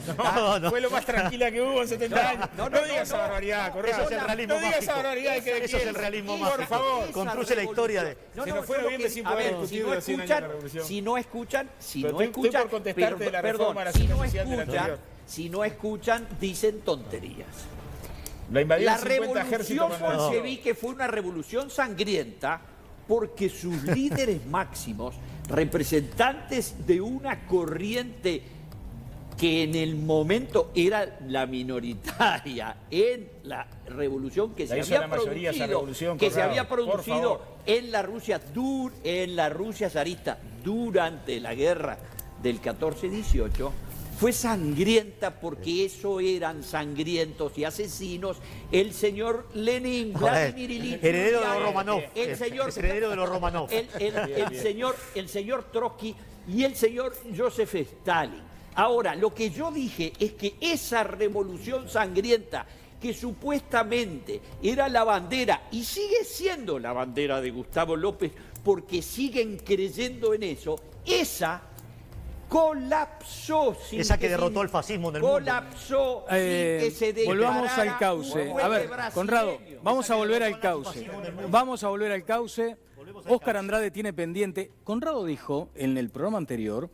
Speaker 4: No.
Speaker 6: Fue lo más tranquila que hubo en 70 años. No digas esa barbaridad, Corrado.
Speaker 4: Eso es el realismo
Speaker 6: No digas
Speaker 4: mágico.
Speaker 6: esa barbaridad.
Speaker 4: Eso es el realismo mágico.
Speaker 6: Por favor.
Speaker 4: Construye la historia de...
Speaker 6: Se nos fue noviembre sin poder discutir los 100 años de la revolución.
Speaker 8: Si no escuchan,
Speaker 6: Estoy por contestarte de la reforma de la seguridad social de la anterior.
Speaker 8: si no escuchan, dicen tonterías.
Speaker 6: La invadieron
Speaker 8: La
Speaker 6: 50 ejércitos.
Speaker 8: revolución bolchevique fue una revolución sangrienta porque sus líderes máximos, representantes de una corriente que en el momento era la minoritaria en la revolución que se había producido en la Rusia zarista durante la guerra del 14-18, fue sangrienta porque eso eran sangrientos y asesinos el señor Lenin, Vladimir Ilich,
Speaker 4: heredero de los Romanov,
Speaker 8: el señor,
Speaker 4: es heredero de los Romanov,
Speaker 8: el señor Trotsky y el señor Joseph Stalin. Ahora, lo que yo dije es que esa revolución sangrienta que supuestamente era la bandera y sigue siendo la bandera de Gustavo López porque siguen creyendo en eso, esa colapsó.
Speaker 4: Esa que derrotó el fascismo en el mundo.
Speaker 8: Colapsó sin que se declarara.
Speaker 1: Volvamos al cauce. A ver, Conrado, vamos a volver al cauce. Vamos a volver al cauce. Óscar Andrade tiene pendiente. Conrado dijo en el programa anterior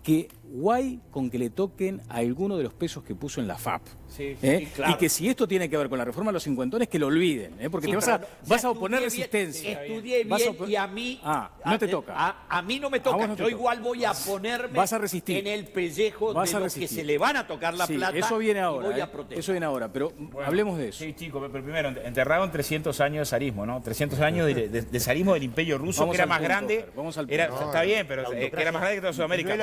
Speaker 1: que guay con que le toquen a alguno de los pesos que puso en la FAP.
Speaker 8: Sí, claro.
Speaker 1: Y que si esto tiene que ver con la reforma de los cincuentones, que lo olviden, porque te vas a oponer resistencia.
Speaker 8: Estudié bien y a mí...
Speaker 1: no te toca.
Speaker 8: A mí no me toca.
Speaker 1: No
Speaker 8: yo igual voy a ponerme
Speaker 1: vas a resistir.
Speaker 8: en el pellejo de los que se le van a tocar la plata.
Speaker 1: Eso viene ahora.
Speaker 8: Y voy a protestar.
Speaker 1: Eso viene ahora, pero hablemos de eso.
Speaker 6: Sí, chicos, pero primero, enterraron 300 años de zarismo, ¿no? 300 años de zarismo del Imperio Ruso,
Speaker 1: Vamos
Speaker 6: que era
Speaker 1: al
Speaker 6: más
Speaker 1: punto,
Speaker 6: grande.
Speaker 1: Fer, vamos al punto.
Speaker 6: Está bien, pero que era más grande que toda Sudamérica.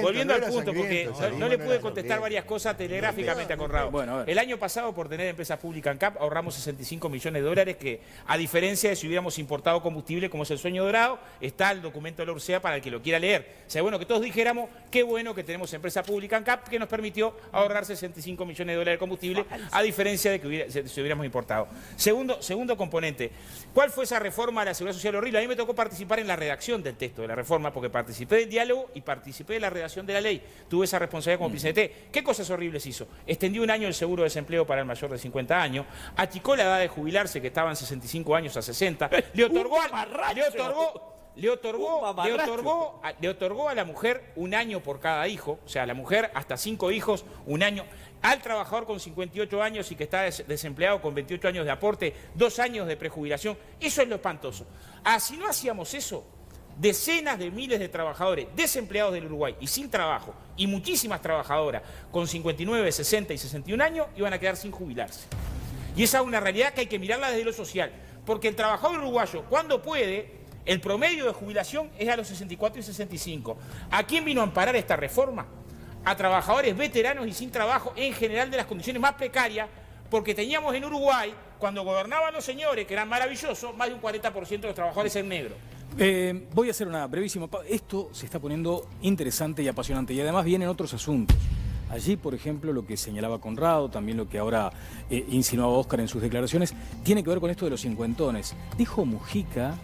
Speaker 6: Volviendo al punto, porque no le pude contestar varias cosas telegráficamente a Conrado.
Speaker 1: Bueno, a ver.
Speaker 6: El año pasado, por tener empresas públicas en CAP, ahorramos 65 millones de dólares que, a diferencia de si hubiéramos importado combustible, como es el sueño dorado, está el documento de la URSEA para el que lo quiera leer. O sea, bueno, que todos dijéramos, qué bueno que tenemos empresa pública en CAP que nos permitió ahorrar 65 millones de dólares de combustible, a diferencia de que si hubiéramos importado. Segundo componente, ¿cuál fue esa reforma a la Seguridad Social horrible? A mí me tocó participar en la redacción del texto de la reforma, porque participé del diálogo y participé de la redacción de la ley. Tuve esa responsabilidad como PCT. ¿Qué cosas horribles hizo? Extendió un año el seguro de desempleo para el mayor de 50 años, achicó la edad de jubilarse, que estaba en 65 años, a 60, le otorgó a la mujer un año por cada hijo, o sea, a la mujer hasta 5 hijos, un año, al trabajador con 58 años y que está desempleado con 28 años de aporte, 2 años de prejubilación. Eso es lo espantoso. Si no hacíamos eso, decenas de miles de trabajadores desempleados del Uruguay y sin trabajo, y muchísimas trabajadoras con 59, 60 y 61 años iban a quedar sin jubilarse. Y esa es una realidad que hay que mirarla desde lo social, porque el trabajador uruguayo, cuando puede, el promedio de jubilación es a los 64 y 65. ¿A quién vino a amparar esta reforma? A trabajadores veteranos y sin trabajo, en general de las condiciones más precarias, porque teníamos en Uruguay, cuando gobernaban los señores, que eran maravillosos, más de un 40% de los trabajadores en negro.
Speaker 1: Voy a hacer una brevísima pausa. Esto se está poniendo interesante y apasionante y además vienen otros asuntos. Allí, por ejemplo, lo que señalaba Conrado, también lo que ahora insinuaba Óscar en sus declaraciones, tiene que ver con esto de los cincuentones. Dijo Mujica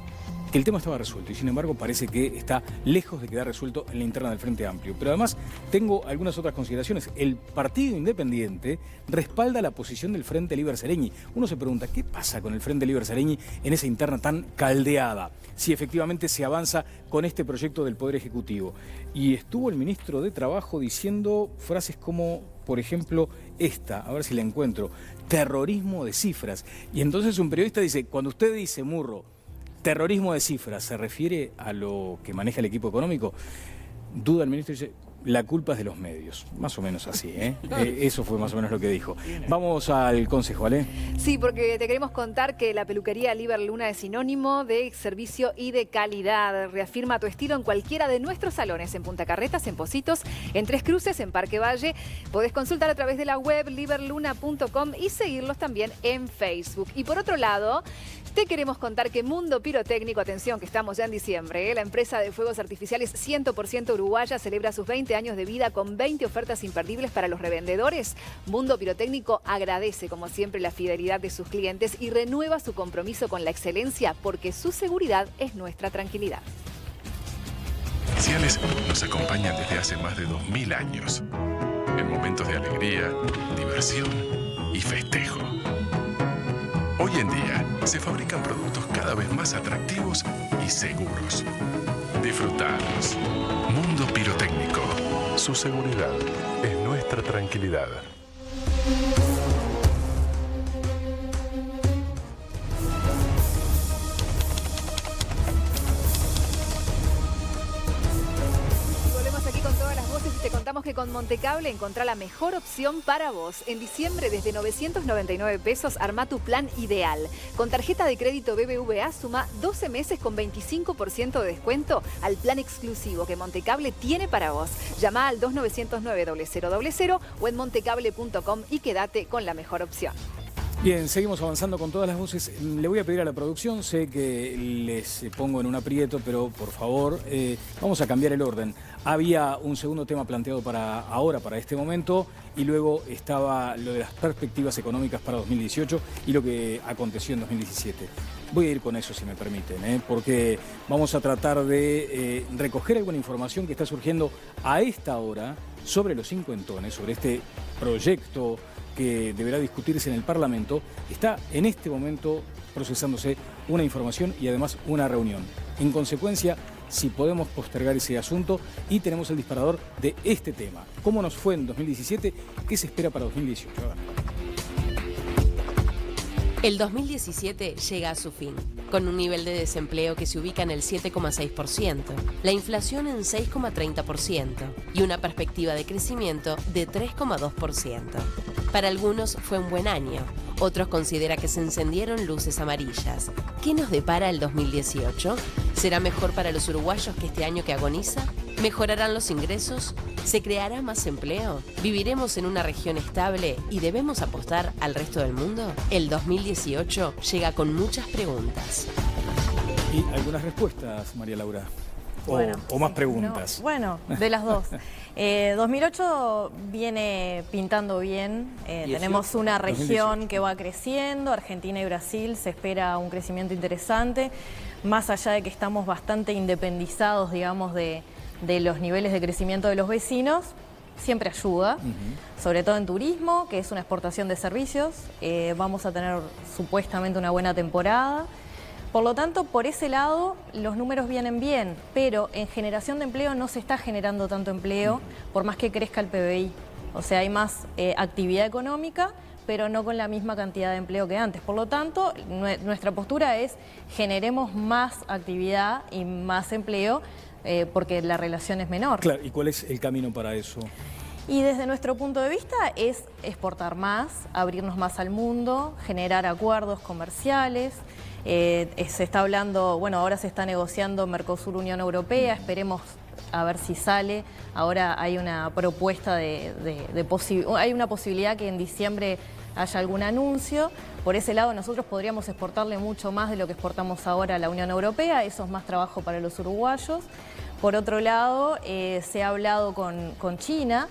Speaker 1: que el tema estaba resuelto y sin embargo parece que está lejos de quedar resuelto en la interna del Frente Amplio. Pero además tengo algunas otras consideraciones. El Partido Independiente respalda la posición del Frente Liber Sereñi. Uno se pregunta, ¿qué pasa con el Frente Liber Sereñi en esa interna tan caldeada? Si efectivamente se avanza con este proyecto del Poder Ejecutivo. Y estuvo el ministro de Trabajo diciendo frases como, por ejemplo, esta, a ver si la encuentro, terrorismo de cifras. Y entonces un periodista dice, cuando usted dice, Murro, terrorismo de cifras, ¿se refiere a lo que maneja el equipo económico? Duda el ministro y dice, la culpa es de los medios. Más o menos así, ¿eh? Eso fue más o menos lo que dijo. Vamos al consejo, ¿vale?
Speaker 2: Sí, porque te queremos contar que la peluquería Liber Luna es sinónimo de servicio y de calidad. Reafirma tu estilo en cualquiera de nuestros salones, en Punta Carretas, en Pocitos, en Tres Cruces, en Parque Valle. Podés consultar a través de la web liberluna.com y seguirlos también en Facebook. Y por otro lado, te queremos contar que Mundo Pirotécnico, atención que estamos ya en diciembre, la empresa de fuegos artificiales 100% uruguaya celebra sus 20 años de vida con 20 ofertas imperdibles para los revendedores. Mundo Pirotécnico agradece como siempre la fidelidad de sus clientes y renueva su compromiso con la excelencia porque su seguridad es nuestra tranquilidad.
Speaker 9: Iniciales nos acompañan desde hace más de 2000 años, en momentos de alegría, diversión y festejo. Hoy en día se fabrican productos cada vez más atractivos y seguros. Disfrutalos. Mundo Pirotécnico. Su seguridad es nuestra tranquilidad.
Speaker 2: Volvemos aquí con todas las voces y te contamos que con Montecable encontrá la mejor opción para vos. En diciembre, desde 999 pesos, armá tu plan ideal. Con tarjeta de crédito BBVA suma 12 meses con 25% de descuento al plan exclusivo que Montecable tiene para vos. Llama al 2909-0000 o en montecable.com y quédate con la mejor opción.
Speaker 1: Bien, seguimos avanzando con todas las voces. Le voy a pedir a la producción, sé que les pongo en un aprieto, pero por favor, vamos a cambiar el orden. Había un segundo tema planteado para ahora, para este momento, y luego estaba lo de las perspectivas económicas para 2018 y lo que aconteció en 2017. Voy a ir con eso, si me permiten, porque vamos a tratar de recoger alguna información que está surgiendo a esta hora sobre los cincuentones, sobre este proyecto que deberá discutirse en el Parlamento. Está en este momento procesándose una información y además una reunión. En consecuencia, si podemos postergar ese asunto, y tenemos el disparador de este tema. ¿Cómo nos fue en 2017? ¿Qué se espera para 2018? A ver.
Speaker 10: El 2017 llega a su fin, con un nivel de desempleo que se ubica en el 7,6%, la inflación en 6,30% y una perspectiva de crecimiento de 3,2%. Para algunos fue un buen año, otros consideran que se encendieron luces amarillas. ¿Qué nos depara el 2018? ¿Será mejor para los uruguayos que este año que agoniza? ¿Mejorarán los ingresos? ¿Se creará más empleo? ¿Viviremos en una región estable y debemos apostar al resto del mundo? El 2018 llega con muchas preguntas.
Speaker 1: Y algunas respuestas, María Laura. O más preguntas.
Speaker 3: No, bueno, de las dos. 2008 viene pintando bien. Tenemos una región que va creciendo. Argentina y Brasil se espera un crecimiento interesante. Más allá de que estamos bastante independizados, digamos, de los niveles de crecimiento de los vecinos, siempre ayuda, sobre todo en turismo, que es una exportación de servicios. Vamos a tener supuestamente una buena temporada. Por lo tanto, por ese lado, los números vienen bien, pero en generación de empleo no se está generando tanto empleo, por más que crezca el PBI. O sea, hay más actividad económica, pero no con la misma cantidad de empleo que antes. Por lo tanto, nuestra postura es generemos más actividad y más empleo, porque la relación es menor.
Speaker 1: Claro, ¿y cuál es el camino para eso?
Speaker 3: Y desde nuestro punto de vista es exportar más, abrirnos más al mundo, generar acuerdos comerciales. Se está hablando, bueno, ahora se está negociando Mercosur-Unión Europea, esperemos a ver si sale. Ahora hay una propuesta hay una posibilidad que en diciembre haya algún anuncio. Por ese lado nosotros podríamos exportarle mucho más de lo que exportamos ahora a la Unión Europea, eso es más trabajo para los uruguayos. Por otro lado, se ha hablado con China,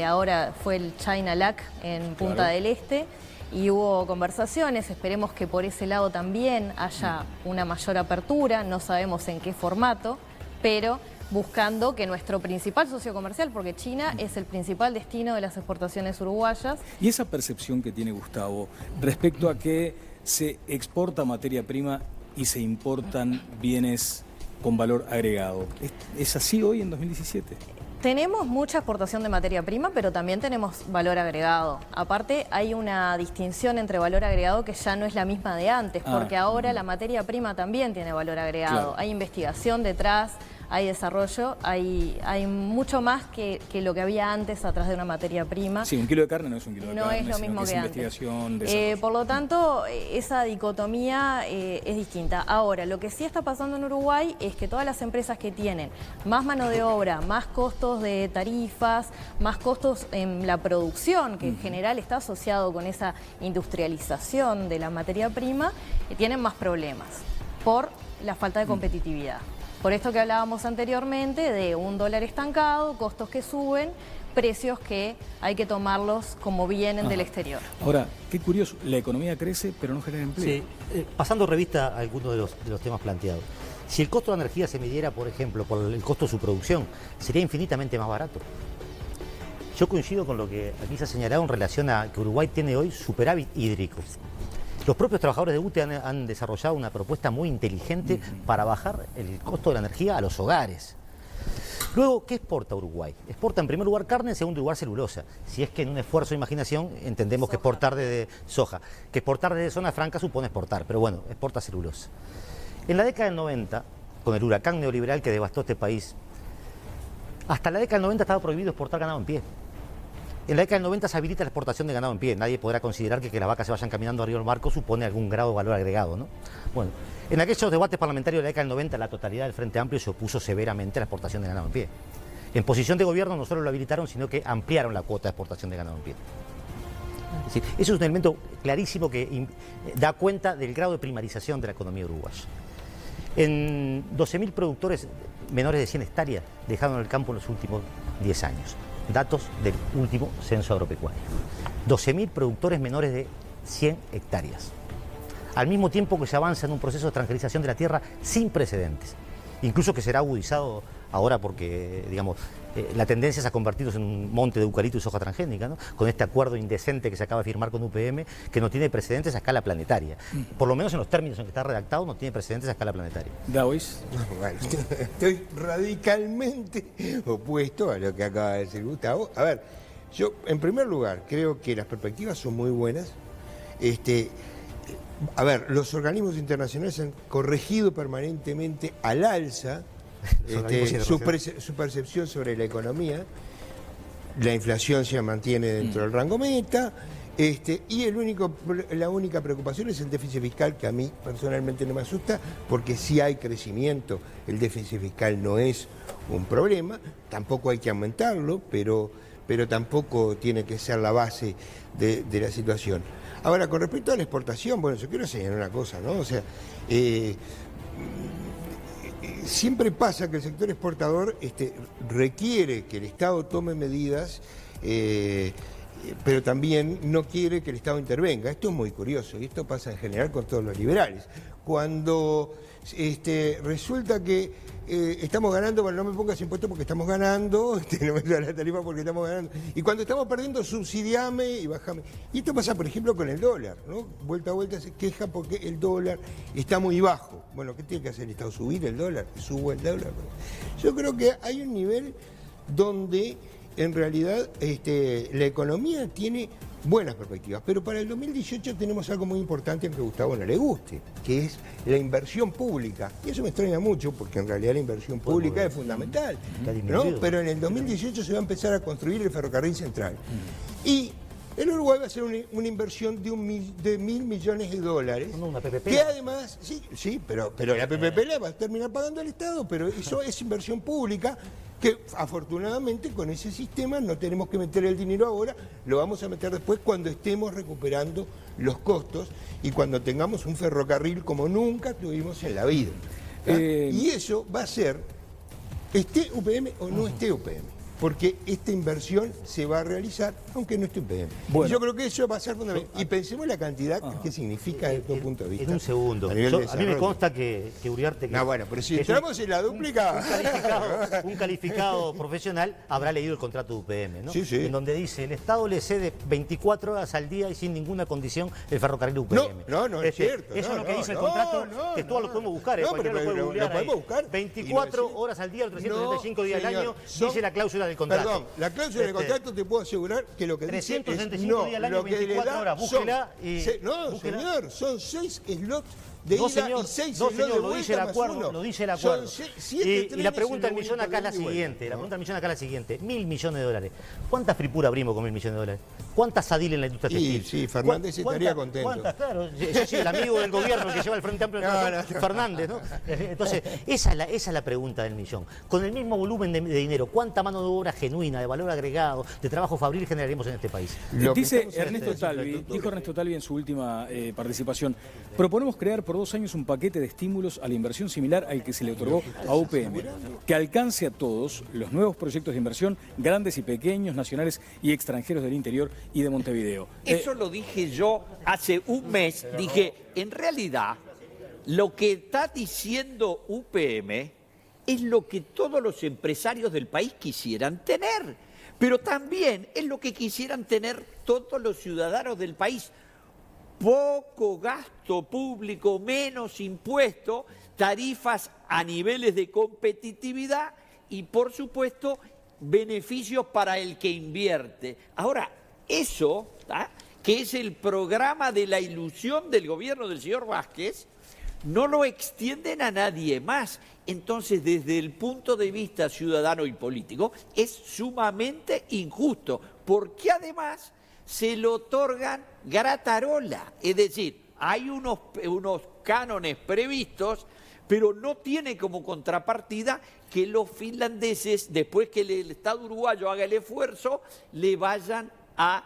Speaker 3: ahora fue el China LAC en Punta del Este, y hubo conversaciones, esperemos que por ese lado también haya una mayor apertura, no sabemos en qué formato, pero buscando que nuestro principal socio comercial, porque China es el principal destino de las exportaciones uruguayas.
Speaker 1: Y esa percepción que tiene Gustavo respecto a que se exporta materia prima y se importan bienes con valor agregado, ¿es así hoy en 2017?
Speaker 3: Tenemos mucha exportación de materia prima, pero también tenemos valor agregado. Aparte, hay una distinción entre valor agregado que ya no es la misma de antes, porque ahora la materia prima también tiene valor agregado. Claro. Hay investigación detrás, hay desarrollo, hay mucho más que lo que había antes atrás de una materia prima.
Speaker 1: Sí, un kilo de carne no es un kilo de carne.
Speaker 3: No es lo mismo que antes.
Speaker 1: Investigación, desarrollo.
Speaker 3: Por lo tanto, esa dicotomía es distinta. Ahora, lo que sí está pasando en Uruguay es que todas las empresas que tienen más mano de obra, más costos de tarifas, más costos en la producción, que en general está asociado con esa industrialización de la materia prima, tienen más problemas por la falta de competitividad. Por esto que hablábamos anteriormente de un dólar estancado, costos que suben, precios que hay que tomarlos como vienen del exterior.
Speaker 1: Ahora, qué curioso, la economía crece pero no genera empleo.
Speaker 4: Sí, pasando revista a algunos de los temas planteados. Si el costo de la energía se midiera, por ejemplo, por el costo de su producción, sería infinitamente más barato. Yo coincido con lo que aquí se ha señalado en relación a que Uruguay tiene hoy superávit hídrico. Los propios trabajadores de UTE han desarrollado una propuesta muy inteligente para bajar el costo de la energía a los hogares. Luego, ¿qué exporta Uruguay? Exporta en primer lugar carne, en segundo lugar celulosa. Si es que en un esfuerzo de imaginación entendemos que exportar desde soja. Que exportar desde zona franca supone exportar, pero bueno, exporta celulosa. En la década del 90, con el huracán neoliberal que devastó este país, hasta la década del 90 estaba prohibido exportar ganado en pie. En la década del 90 se habilita la exportación de ganado en pie. Nadie podrá considerar que las vacas se vayan caminando arriba del marco supone algún grado de valor agregado, ¿no? Bueno, en aquellos debates parlamentarios de la década del 90, la totalidad del Frente Amplio se opuso severamente a la exportación de ganado en pie. En posición de gobierno no solo lo habilitaron, sino que ampliaron la cuota de exportación de ganado en pie. Es decir, eso es un elemento clarísimo que da cuenta del grado de primarización de la economía uruguaya. En 12.000 productores menores de 100 hectáreas dejaron el campo en los últimos 10 años. Datos del último censo agropecuario. 12.000 productores menores de 100 hectáreas. Al mismo tiempo que se avanza en un proceso de transgenización de la tierra sin precedentes. Incluso que será agudizado ahora porque, digamos, la tendencia es a convertirnos en un monte de eucalipto y soja transgénica, ¿no? Con este acuerdo indecente que se acaba de firmar con UPM, que no tiene precedentes a escala planetaria. Por lo menos en los términos en que está redactado, no tiene precedentes a escala planetaria.
Speaker 1: ¿Daois?
Speaker 5: Bueno, estoy radicalmente opuesto a lo que acaba de decir Gustavo. A ver, yo en primer lugar creo que las perspectivas son muy buenas. A ver, los organismos han corregido permanentemente al alza su percepción sobre la economía. La inflación se mantiene dentro del rango meta. Y la única preocupación es el déficit fiscal, que a mí personalmente no me asusta, porque si hay crecimiento, el déficit fiscal no es un problema. Tampoco hay que aumentarlo, pero tampoco tiene que ser la base de la situación. Ahora, con respecto a la exportación, bueno, yo quiero señalar una cosa, ¿no? O sea, siempre pasa que el sector exportador requiere que el Estado tome medidas, pero también no quiere que el Estado intervenga. Esto es muy curioso y esto pasa en general con todos los liberales. Cuando resulta que estamos ganando, bueno, no me pongas impuestos porque estamos ganando, no me da la tarifa porque estamos ganando. Y cuando estamos perdiendo, subsidiame y bajame. Y esto pasa, por ejemplo, con el dólar, ¿no? Vuelta a vuelta se queja porque el dólar está muy bajo. Bueno, ¿qué tiene que hacer el Estado? ¿Subir el dólar? ¿Subo el dólar? Yo creo que hay un nivel donde en realidad la economía tiene buenas perspectivas, pero para el 2018 tenemos algo muy importante, aunque a Gustavo no le guste, que es la inversión pública. Y eso me extraña mucho, porque en realidad la inversión pública es fundamental, ¿no? Pero en el 2018 se va a empezar a construir el ferrocarril central. Y el Uruguay va a hacer una inversión de $1.000 millones.
Speaker 4: Una PPP.
Speaker 5: Que además, sí, pero la PPP la va a terminar pagando el Estado, pero eso es inversión pública, que afortunadamente con ese sistema no tenemos que meter el dinero ahora, lo vamos a meter después cuando estemos recuperando los costos y cuando tengamos un ferrocarril como nunca tuvimos en la vida. Y eso va a ser, esté UPM o no esté UPM. Porque esta inversión se va a realizar, aunque no esté UPM. Bueno, y yo creo que eso va a ser fundamental. Y pensemos la cantidad que significa desde todo punto de vista.
Speaker 4: En un segundo. A mí me consta que Uriarte...
Speaker 5: No, bueno, pero si entramos en la dúplica...
Speaker 4: Un calificado profesional habrá leído el contrato de UPM, ¿no?
Speaker 5: Sí, sí.
Speaker 4: En donde dice, el Estado le cede 24 horas al día y sin ninguna condición el ferrocarril de UPM.
Speaker 5: No, es cierto.
Speaker 4: Eso es lo que dice el contrato, que todos lo podemos buscar.
Speaker 5: No, pero lo podemos buscar.
Speaker 4: 24 horas al día, 365 días al año, dice la cláusula del contrato.
Speaker 5: Perdón, la cláusula del contrato te puedo asegurar que lo que dice es
Speaker 4: 365 días al año, 24 horas, búsquela y...
Speaker 5: No, señor, son 6 slots de
Speaker 4: No,
Speaker 5: ida
Speaker 4: señor,
Speaker 5: y 6
Speaker 4: no,
Speaker 5: en
Speaker 4: señor,
Speaker 5: de
Speaker 4: lo
Speaker 5: vuelta
Speaker 4: dice el
Speaker 5: más
Speaker 4: acuerdo,
Speaker 5: uno.
Speaker 4: lo dice el acuerdo.
Speaker 5: Son
Speaker 4: Y la
Speaker 5: trenes
Speaker 4: pregunta
Speaker 5: en
Speaker 4: del millón acá es la
Speaker 5: vuelta,
Speaker 4: siguiente, la
Speaker 5: ¿no?
Speaker 4: pregunta del millón acá es la siguiente. 1.000 millones de dólares. ¿Cuánta fripura abrimos con 1.000 millones de dólares? ¿Cuánta Sadil en la industria textil?
Speaker 5: Sí, Fernández estaría contento.
Speaker 4: ¿Cuántas? Claro, eso sí, el amigo del gobierno que lleva el Frente Amplio, Fernández, ¿no? Entonces, esa es la pregunta del millón. Con el mismo volumen de dinero, ¿cuánta mano de obra genuina, de valor agregado, de trabajo fabril generaremos en este país?
Speaker 1: Dice Ernesto Talvi, dijo Ernesto Talvi en su última participación, proponemos crear por 2 años un paquete de estímulos a la inversión similar al que se le otorgó a UPM, que alcance a todos los nuevos proyectos de inversión, grandes y pequeños, nacionales y extranjeros del interior y de Montevideo.
Speaker 8: Eso lo dije yo hace un mes. Dije, en realidad, lo que está diciendo UPM es lo que todos los empresarios del país quisieran tener, pero también es lo que quisieran tener todos los ciudadanos del país. Poco gasto público, menos impuestos, tarifas a niveles de competitividad y, por supuesto, beneficios para el que invierte. Ahora, eso, que es el programa de la ilusión del gobierno del señor Vázquez, no lo extienden a nadie más. Entonces, desde el punto de vista ciudadano y político, es sumamente injusto, porque además se le otorgan gratarola. Es decir, hay unos cánones previstos, pero no tiene como contrapartida que los finlandeses, después que el Estado uruguayo haga el esfuerzo, le vayan a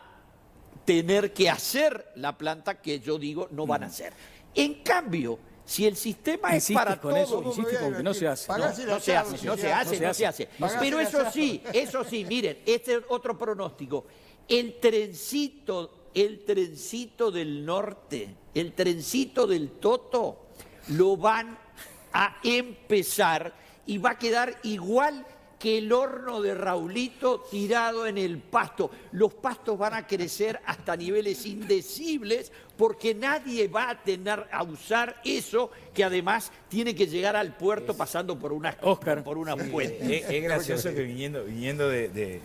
Speaker 8: tener que hacer la planta que yo digo no van a hacer. En cambio, si el sistema es para todos...
Speaker 1: Insiste con que no se hace.
Speaker 8: No se hace. Pero eso sí, miren, este es otro pronóstico. El trencito del norte, el trencito del Toto, lo van a empezar y va a quedar igual que el horno de Raulito tirado en el pasto. Los pastos van a crecer hasta niveles indecibles porque nadie va a usar eso que además tiene que llegar al puerto pasando por una puente.
Speaker 6: Es gracioso que viniendo de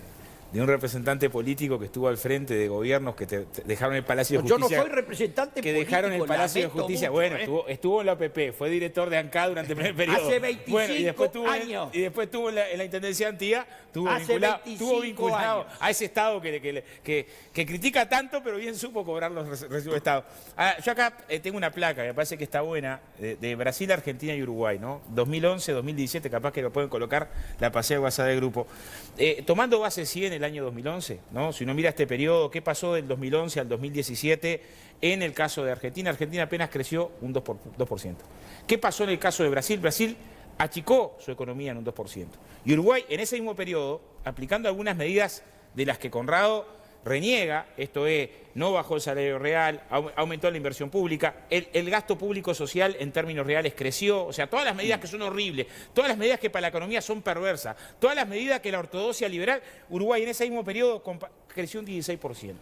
Speaker 6: un representante político que estuvo al frente de gobiernos que te dejaron el Palacio de Justicia.
Speaker 8: Yo no soy representante
Speaker 6: que
Speaker 8: político.
Speaker 6: dejaron el Palacio de Justicia.
Speaker 8: Mucho,
Speaker 6: bueno, estuvo en la OPP, fue director de ANCA durante el primer periodo.
Speaker 8: Hace 25 años.
Speaker 6: Y después estuvo en la Intendencia de Antía, estuvo vinculado a ese Estado que critica tanto, pero bien supo cobrar los recibos de Estado. Yo acá tengo una placa que me parece que está buena, de Brasil, Argentina y Uruguay, ¿no? 2011, 2017, capaz que lo pueden colocar, la pasé a WhatsApp del grupo. Tomando base 100 el año 2011, ¿no? Si uno mira este periodo, ¿qué pasó del 2011 al 2017 en el caso de Argentina? Argentina apenas creció un 2%. ¿Qué pasó en el caso de Brasil? Brasil achicó su economía en un 2%. Y Uruguay, en ese mismo periodo, aplicando algunas medidas de las que Conrado reniega, esto es, no bajó el salario real, aumentó la inversión pública, el gasto público social en términos reales creció, o sea, todas las medidas que son horribles, todas las medidas que para la economía son perversas, todas las medidas que la ortodoxia liberal, Uruguay en ese mismo periodo creció un 16%.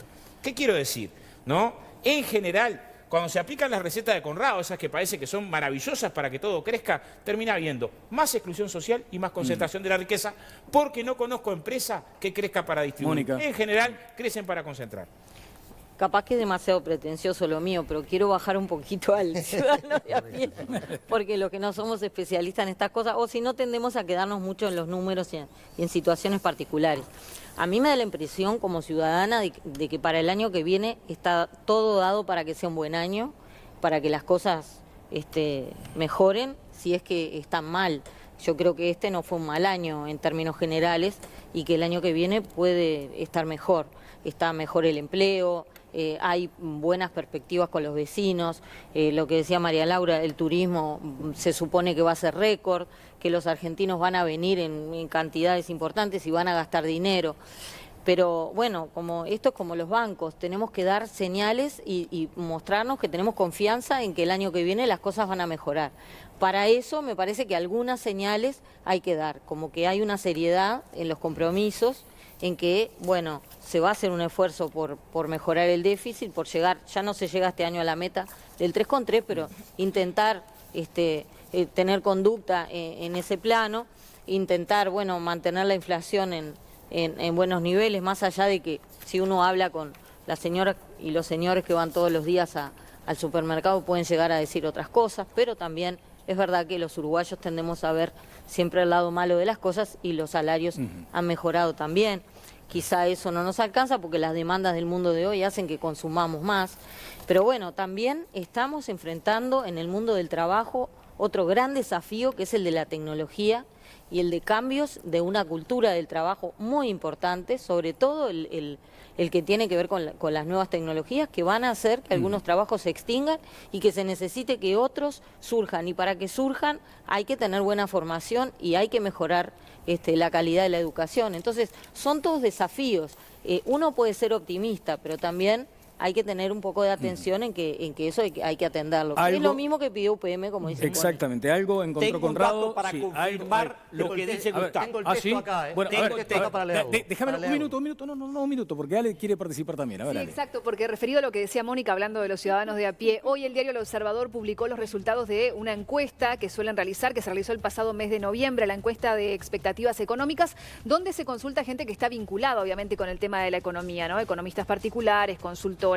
Speaker 6: ¿Qué quiero decir? ¿No? En general, cuando se aplican las recetas de Conrado, esas que parece que son maravillosas para que todo crezca, termina habiendo más exclusión social y más concentración de la riqueza, porque no conozco empresa que crezca para distribuir.
Speaker 1: Mónica.
Speaker 6: En general, crecen para concentrar.
Speaker 7: Capaz que es demasiado pretencioso lo mío, pero quiero bajar un poquito al ciudadano de a pie, porque los que no somos especialistas en estas cosas, o si no tendemos a quedarnos mucho en los números y en situaciones particulares. A mí me da la impresión como ciudadana de que para el año que viene está todo dado para que sea un buen año, para que las cosas mejoren, si es que están mal. Yo creo que este no fue un mal año en términos generales y que el año que viene puede estar mejor. Está mejor el empleo, hay buenas perspectivas con los vecinos, lo que decía María Laura, el turismo se supone que va a ser récord, que los argentinos van a venir en cantidades importantes y van a gastar dinero. Pero bueno, esto es como los bancos, tenemos que dar señales y mostrarnos que tenemos confianza en que el año que viene las cosas van a mejorar. Para eso me parece que algunas señales hay que dar, como que hay una seriedad en los compromisos, en que, bueno, se va a hacer un esfuerzo por mejorar el déficit, por llegar, ya no se llega este año a la meta del 3,3, pero intentar tener conducta en ese plano, intentar, bueno, mantener la inflación en buenos niveles, más allá de que si uno habla con las señoras y los señores que van todos los días a al supermercado pueden llegar a decir otras cosas, pero también es verdad que los uruguayos tendemos a ver siempre el lado malo de las cosas y los salarios han mejorado también. Quizá eso no nos alcanza porque las demandas del mundo de hoy hacen que consumamos más. Pero bueno, también estamos enfrentando en el mundo del trabajo otro gran desafío que es el de la tecnología y el de cambios de una cultura del trabajo muy importante, sobre todo el que tiene que ver con las nuevas tecnologías que van a hacer que algunos trabajos se extingan y que se necesite que otros surjan. Y para que surjan hay que tener buena formación y hay que mejorar la calidad de la educación. Entonces, son todos desafíos. Uno puede ser optimista, pero también hay que tener un poco de atención en que eso hay que atenderlo. Es lo mismo que pidió UPM, como dice.
Speaker 1: Exactamente, algo encontró
Speaker 8: tengo
Speaker 1: Conrado.
Speaker 8: Un dato para confirmar lo que dice Gustavo.
Speaker 4: Tengo el texto acá,
Speaker 1: Bueno,
Speaker 4: tengo el texto para leerlo.
Speaker 1: Déjame un minuto, porque Ale quiere participar también. A ver,
Speaker 2: Sí,
Speaker 1: Ale.
Speaker 2: exacto, porque referido a lo que decía Mónica hablando de los ciudadanos de a pie, hoy el diario El Observador publicó los resultados de una encuesta que suelen realizar, que se realizó el pasado mes de noviembre, la encuesta de expectativas económicas, donde se consulta gente que está vinculada obviamente con el tema de la economía, ¿no? Economistas particulares, consultoras,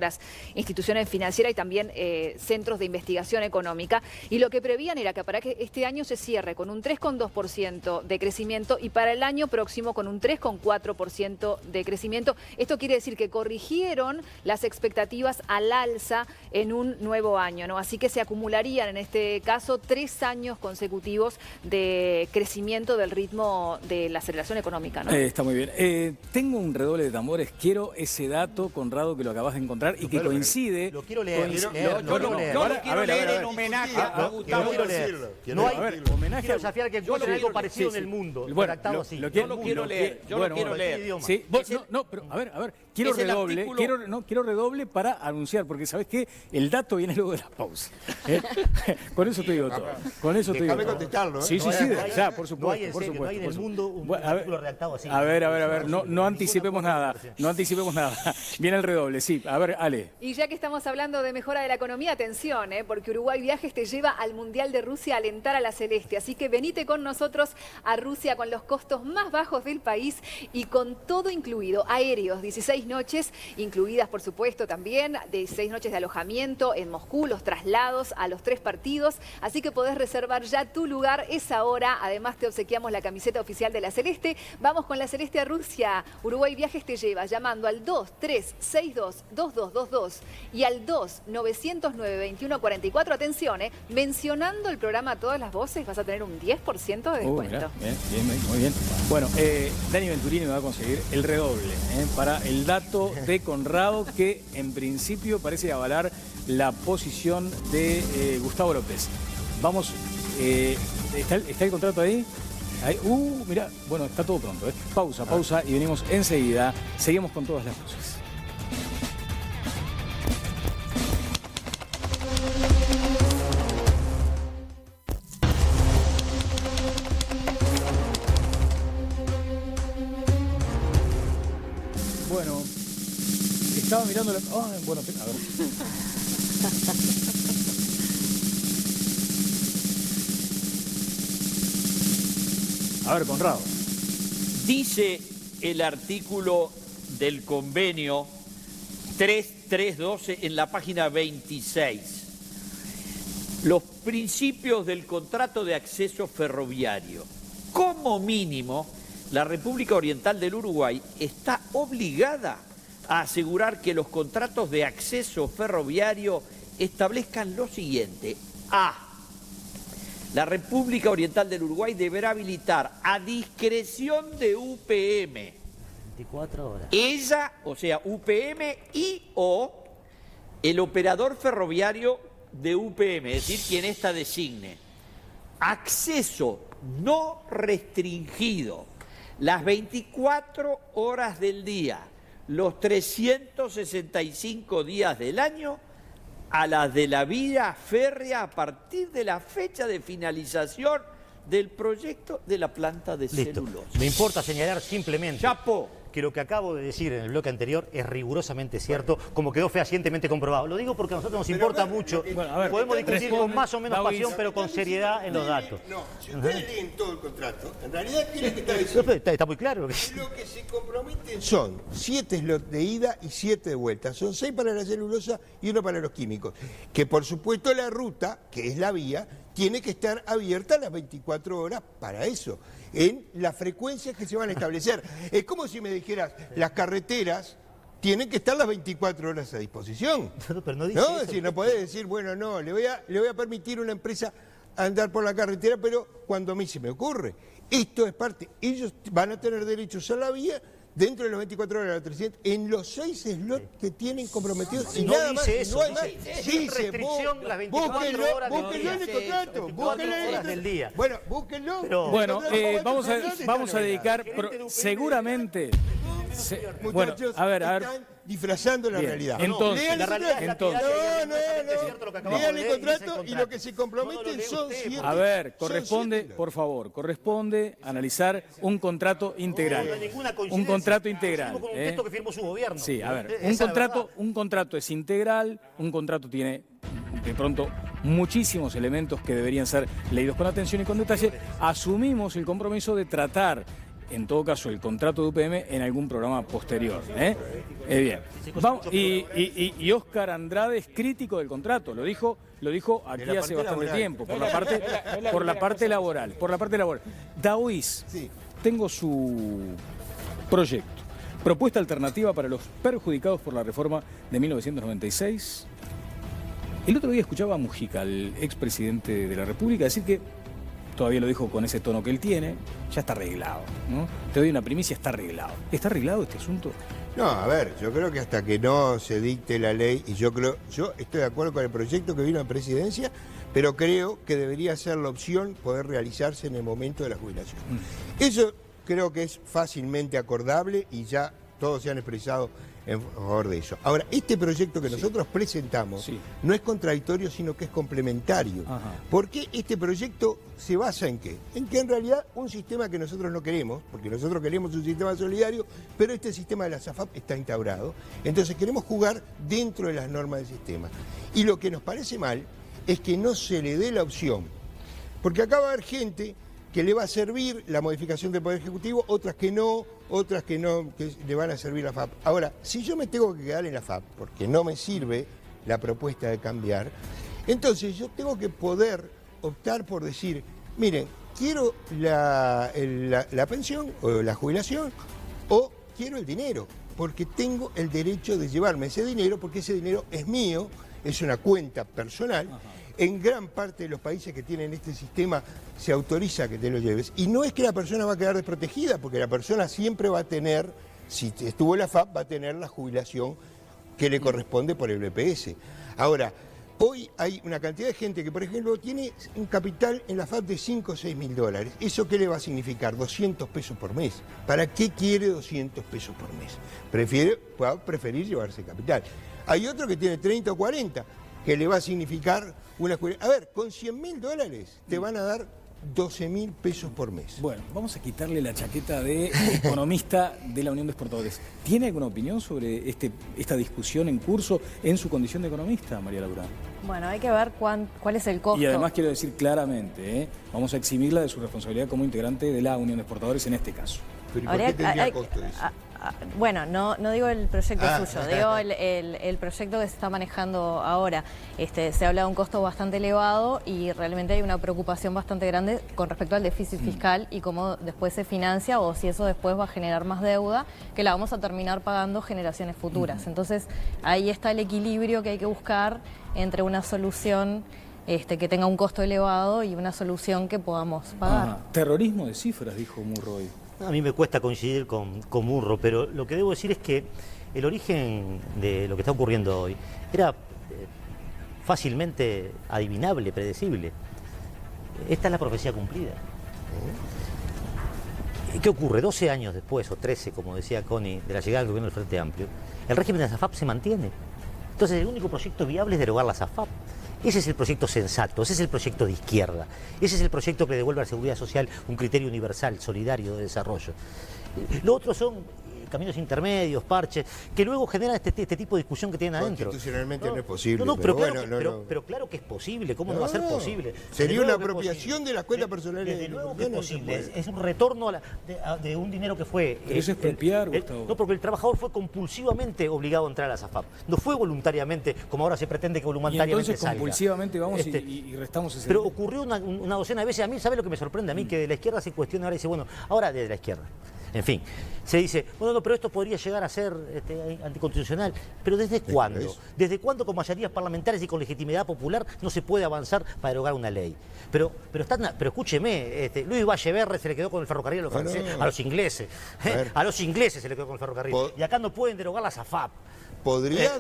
Speaker 2: instituciones financieras y también centros de investigación económica. Y lo que prevían era que para que este año se cierre con un 3,2% de crecimiento y para el año próximo con un 3,4% de crecimiento. Esto quiere decir que corrigieron las expectativas al alza en un nuevo año, ¿no? Así que se acumularían en este caso 3 años consecutivos de crecimiento del ritmo de la aceleración económica, ¿no?
Speaker 1: Está muy bien. Tengo un redoble de tambores. Quiero ese dato, Conrado, que lo acabas de encontrar y que coincide.
Speaker 4: Lo quiero leer.
Speaker 8: Yo lo quiero leer en homenaje a Gustavo.
Speaker 4: Quiero desafiar que encuentre algo parecido en el mundo. Redactado así.
Speaker 8: Yo lo quiero leer. Yo lo quiero leer.
Speaker 1: Sí, pero a ver, quiero redoble, quiero redoble para anunciar, porque ¿sabes qué? El dato viene luego de la pausa. Con eso te digo todo. Con eso te digo
Speaker 5: Déjame
Speaker 1: todo.
Speaker 5: contestarlo, ¿eh?
Speaker 1: Sí, ya, por
Speaker 4: No hay
Speaker 1: supuesto,
Speaker 4: en el mundo un artículo redactado así.
Speaker 1: A ver, no anticipemos nada. Viene el redoble, sí. A ver, Ale.
Speaker 2: Y ya que estamos hablando de mejora de la economía, atención, porque Uruguay Viajes te lleva al Mundial de Rusia a alentar a la Celeste. Así que venite con nosotros a Rusia con los costos más bajos del país y con todo incluido. Aéreos, 16 noches, incluidas por supuesto también, 16 noches de alojamiento en Moscú, los traslados a los 3 partidos. Así que podés reservar ya tu lugar esa hora. Además te obsequiamos la camiseta oficial de la Celeste. Vamos con la Celeste a Rusia. Uruguay Viajes te lleva llamando al 2362-2222 y al 2-909-2144. Atención, mencionando el programa Todas las Voces vas a tener un 10% de descuento.
Speaker 1: Mirá, bien, muy bien. Bueno, Dani Venturini me va a conseguir el redoble para el dato de Conrado, que en principio parece avalar la posición de Gustavo López. Vamos, ¿está el contrato ahí? Mirá, bueno, está todo pronto. Pausa y venimos enseguida. Seguimos con Todas las Voces. Bueno, estaba mirando la... bueno, a ver. A ver, Conrado.
Speaker 8: Dice el artículo del convenio 3312 en la página 26. Los principios del contrato de acceso ferroviario. Como mínimo, la República Oriental del Uruguay está obligada a asegurar que los contratos de acceso ferroviario establezcan lo siguiente. A. La República Oriental del Uruguay deberá habilitar a discreción de UPM.
Speaker 4: 24 horas.
Speaker 8: Ella, o sea, UPM y o el operador ferroviario de UPM, es decir, quien ésta designe. Acceso no restringido, las 24 horas del día, los 365 días del año, a las de la vía férrea a partir de la fecha de finalización del proyecto de la planta de celulosa.
Speaker 4: Me importa señalar simplemente
Speaker 8: Chapo.
Speaker 4: que lo que acabo de decir en el bloque anterior es rigurosamente cierto, como quedó fehacientemente comprobado. Lo digo porque a nosotros nos importa mucho. Podemos discutir con más o menos pasión, pero con seriedad en los datos.
Speaker 5: No, si ustedes leen todo el contrato, en realidad, ¿qué es lo que está diciendo?
Speaker 4: Está muy claro.
Speaker 5: Lo que se comprometen son 7 slots de ida y 7 de vuelta. Son 6 para la celulosa y 1 para los químicos. Que por supuesto la ruta, que es la vía, tiene que estar abierta las 24 horas para eso, en las frecuencias que se van a establecer. Es como si me dijeras, las carreteras tienen que estar las 24 horas a disposición.
Speaker 4: Pero no dice
Speaker 5: ¿No?
Speaker 4: eso.
Speaker 5: Es decir, no podés decir, bueno, no, le voy a permitir a una empresa andar por la carretera, pero cuando a mí se me ocurre. Esto es parte, ellos van a tener derechos a la vía dentro de las 24 horas de la 300, en los 6 slots que tienen comprometidos. Y
Speaker 4: no
Speaker 5: nada
Speaker 4: dice
Speaker 5: más,
Speaker 4: eso,
Speaker 5: no hay
Speaker 4: dice,
Speaker 5: más.
Speaker 4: sin restricción las 24 horas del
Speaker 5: Búsquenlo
Speaker 4: día.
Speaker 5: en el contrato.
Speaker 4: 24 horas del día.
Speaker 5: Bueno, búsquenlo.
Speaker 4: Pero-
Speaker 1: Bueno, vamos a dedicar, seguramente... bueno,
Speaker 5: Muchachos,
Speaker 1: a ver.
Speaker 5: están disfrazando la
Speaker 1: Bien,
Speaker 5: realidad.
Speaker 1: entonces,
Speaker 5: Lean el
Speaker 4: la realidad es la
Speaker 5: contrato.
Speaker 4: realidad,
Speaker 5: No,
Speaker 4: es cierto lo que acabamos
Speaker 5: lean
Speaker 4: de
Speaker 5: el
Speaker 4: leer, dice el
Speaker 5: contrato y
Speaker 4: contrato.
Speaker 5: lo que se comprometen
Speaker 4: No lo lee
Speaker 5: son
Speaker 4: usted,
Speaker 5: 7.
Speaker 1: A ver,
Speaker 5: son
Speaker 1: corresponde,
Speaker 5: 7.
Speaker 1: por favor, corresponde analizar un contrato integral.
Speaker 4: No hay ninguna
Speaker 1: Un
Speaker 4: coincidencia.
Speaker 1: contrato integral.
Speaker 4: Seguimos con un
Speaker 1: ¿eh?
Speaker 4: texto que firmó su gobierno.
Speaker 1: Sí, a ver,
Speaker 4: Esa es la verdad.
Speaker 1: un contrato es integral, un contrato tiene de pronto muchísimos elementos que deberían ser leídos con atención y con detalle. Asumimos el compromiso de tratar, en todo caso, el contrato de UPM en algún programa posterior. Bien. Vamos, y Óscar Andrade es crítico del contrato, lo dijo aquí
Speaker 5: la
Speaker 1: hace
Speaker 5: parte
Speaker 1: bastante
Speaker 5: laboral.
Speaker 1: tiempo, por la parte laboral. Daoís, tengo su proyecto. Propuesta alternativa para los perjudicados por la reforma de 1996. El otro día escuchaba a Mujica, el expresidente de la República, decir que, todavía lo dijo con ese tono que él tiene, ya está arreglado, ¿no? Te doy una primicia, está arreglado. ¿Está arreglado este asunto?
Speaker 5: No, a ver, yo creo que hasta que no se dicte la ley, y yo estoy de acuerdo con el proyecto que vino en presidencia, pero creo que debería ser la opción poder realizarse en el momento de la jubilación. Eso creo que es fácilmente acordable y ya todos se han expresado en favor de eso. Ahora, este proyecto que nosotros presentamos no es contradictorio, sino que es complementario.
Speaker 1: Ajá.
Speaker 5: Porque este proyecto se basa en qué? En que en realidad un sistema que nosotros no queremos, porque nosotros queremos un sistema solidario, pero este sistema de la SAFAP está instaurado. Entonces queremos jugar dentro de las normas del sistema. Y lo que nos parece mal es que no se le dé la opción. Porque acá va a haber gente que le va a servir la modificación del Poder Ejecutivo, otras que no, que le van a servir la FAP. Ahora, si yo me tengo que quedar en la FAP, porque no me sirve la propuesta de cambiar, entonces yo tengo que poder optar por decir, miren, quiero la pensión o la jubilación o quiero el dinero, porque tengo el derecho de llevarme ese dinero, porque ese dinero es mío, es una cuenta personal. Ajá. En gran parte de los países que tienen este sistema se autoriza que te lo lleves. Y no es que la persona va a quedar desprotegida, porque la persona siempre va a tener, si estuvo en la FAP, va a tener la jubilación que le corresponde por el BPS. Ahora, hoy hay una cantidad de gente que, por ejemplo, tiene un capital en la FAP de 5 o 6 mil dólares. ¿Eso qué le va a significar? 200 pesos por mes. ¿Para qué quiere 200 pesos por mes? Va a preferir llevarse capital. Hay otro que tiene 30 o 40, que le va a significar una jubilación. A ver, con 100 mil dólares te van a dar 12 mil pesos por mes.
Speaker 1: Bueno, vamos a quitarle la chaqueta de economista de la Unión de Exportadores. ¿Tiene alguna opinión sobre esta discusión en curso en su condición de economista, María Laura?
Speaker 3: Bueno, hay que ver cuál es el costo.
Speaker 1: Y además quiero decir claramente, vamos a eximirla de su responsabilidad como integrante de la Unión de Exportadores en este caso.
Speaker 5: ¿Pero por qué tendría costo eso?
Speaker 3: Bueno, no digo el proyecto suyo, digo el proyecto que se está manejando ahora. Se habla de un costo bastante elevado y realmente hay una preocupación bastante grande con respecto al déficit fiscal y cómo después se financia o si eso después va a generar más deuda que la vamos a terminar pagando generaciones futuras. Entonces ahí está el equilibrio que hay que buscar entre una solución que tenga un costo elevado y una solución que podamos pagar.
Speaker 1: Ajá. Terrorismo de cifras, dijo Murro hoy.
Speaker 4: A mí me cuesta coincidir con Murro, pero lo que debo decir es que el origen de lo que está ocurriendo hoy era fácilmente adivinable, predecible. Esta es la profecía cumplida. ¿Qué ocurre? 12 años después, o 13, como decía Connie, de la llegada del gobierno del Frente Amplio, el régimen de la SAFAP se mantiene. Entonces el único proyecto viable es derogar la SAFAP. Ese es el proyecto sensato, ese es el proyecto de izquierda, ese es el proyecto que le devuelve a la seguridad social un criterio universal, solidario de desarrollo. Lo otro son caminos intermedios, parches, que luego generan este tipo de discusión que tienen adentro.
Speaker 5: Constitucionalmente no es posible.
Speaker 4: Pero claro que es posible. ¿Cómo no va a ser posible?
Speaker 5: Sería una apropiación de las cuentas personales.
Speaker 4: Desde luego que es posible. Es un retorno de un dinero que fue...
Speaker 1: Pero eso es expropiar, Gustavo.
Speaker 4: No, porque el trabajador fue compulsivamente obligado a entrar a las AFAP. No fue voluntariamente, como ahora se pretende que voluntariamente
Speaker 1: y entonces
Speaker 4: salga.
Speaker 1: Compulsivamente vamos y restamos ese
Speaker 4: Pero
Speaker 1: dinero.
Speaker 4: ocurrió una docena de veces. A mí, ¿sabe lo que me sorprende? A mí que de la izquierda se cuestiona ahora y dice, bueno, ahora desde la izquierda. En fin, se dice, bueno, no, pero esto podría llegar a ser anticonstitucional. ¿Pero desde cuándo? ¿Desde cuándo con mayorías parlamentarias y con legitimidad popular no se puede avanzar para derogar una ley? Pero escúcheme, Luis Valleverre se le quedó con el ferrocarril a los franceses, a los ingleses. A los ingleses se le quedó con el ferrocarril. Y acá no pueden derogar las AFAP.
Speaker 5: Podría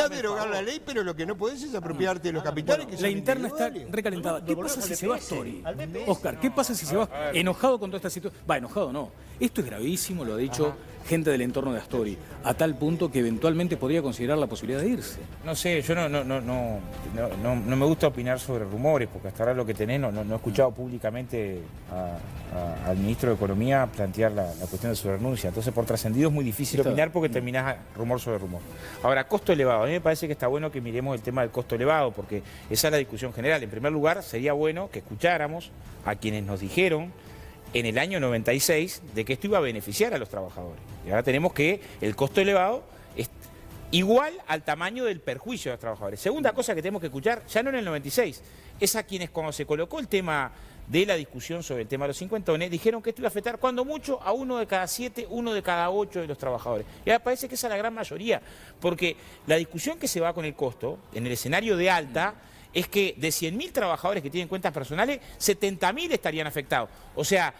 Speaker 5: derogar la ley, pero lo que no podés es apropiarte de los capitales.
Speaker 1: La interna está recalentada. ¿Qué pasa si se va Astori? Oscar, ¿qué pasa si se va enojado con toda esta situación? Va, enojado no. Esto es gravísimo, lo ha dicho gente del entorno de Astori, a tal punto que eventualmente podría considerar la posibilidad de irse.
Speaker 6: No sé, yo no me gusta opinar sobre rumores, porque hasta ahora lo que tenés, no he escuchado públicamente al ministro de Economía plantear la cuestión de su renuncia. Entonces, por trascendido es muy difícil opinar porque terminás rumor sobre rumor. Ahora, costo elevado. A mí me parece que está bueno que miremos el tema del costo elevado, porque esa es la discusión general. En primer lugar, sería bueno que escucháramos a quienes nos dijeron en el año 96 de que esto iba a beneficiar a los trabajadores. Y ahora tenemos que el costo elevado es igual al tamaño del perjuicio de los trabajadores. Segunda cosa que tenemos que escuchar, ya no en el 96, es a quienes cuando se colocó el tema de la discusión sobre el tema de los cincuentones, dijeron que esto iba a afectar cuando mucho a 1 de cada 7, 1 de cada 8 de los trabajadores. Y ahora parece que esa es la gran mayoría, porque la discusión que se va con el costo, en el escenario de alta, es que de 100.000 trabajadores que tienen cuentas personales, 70.000 estarían afectados. O sea,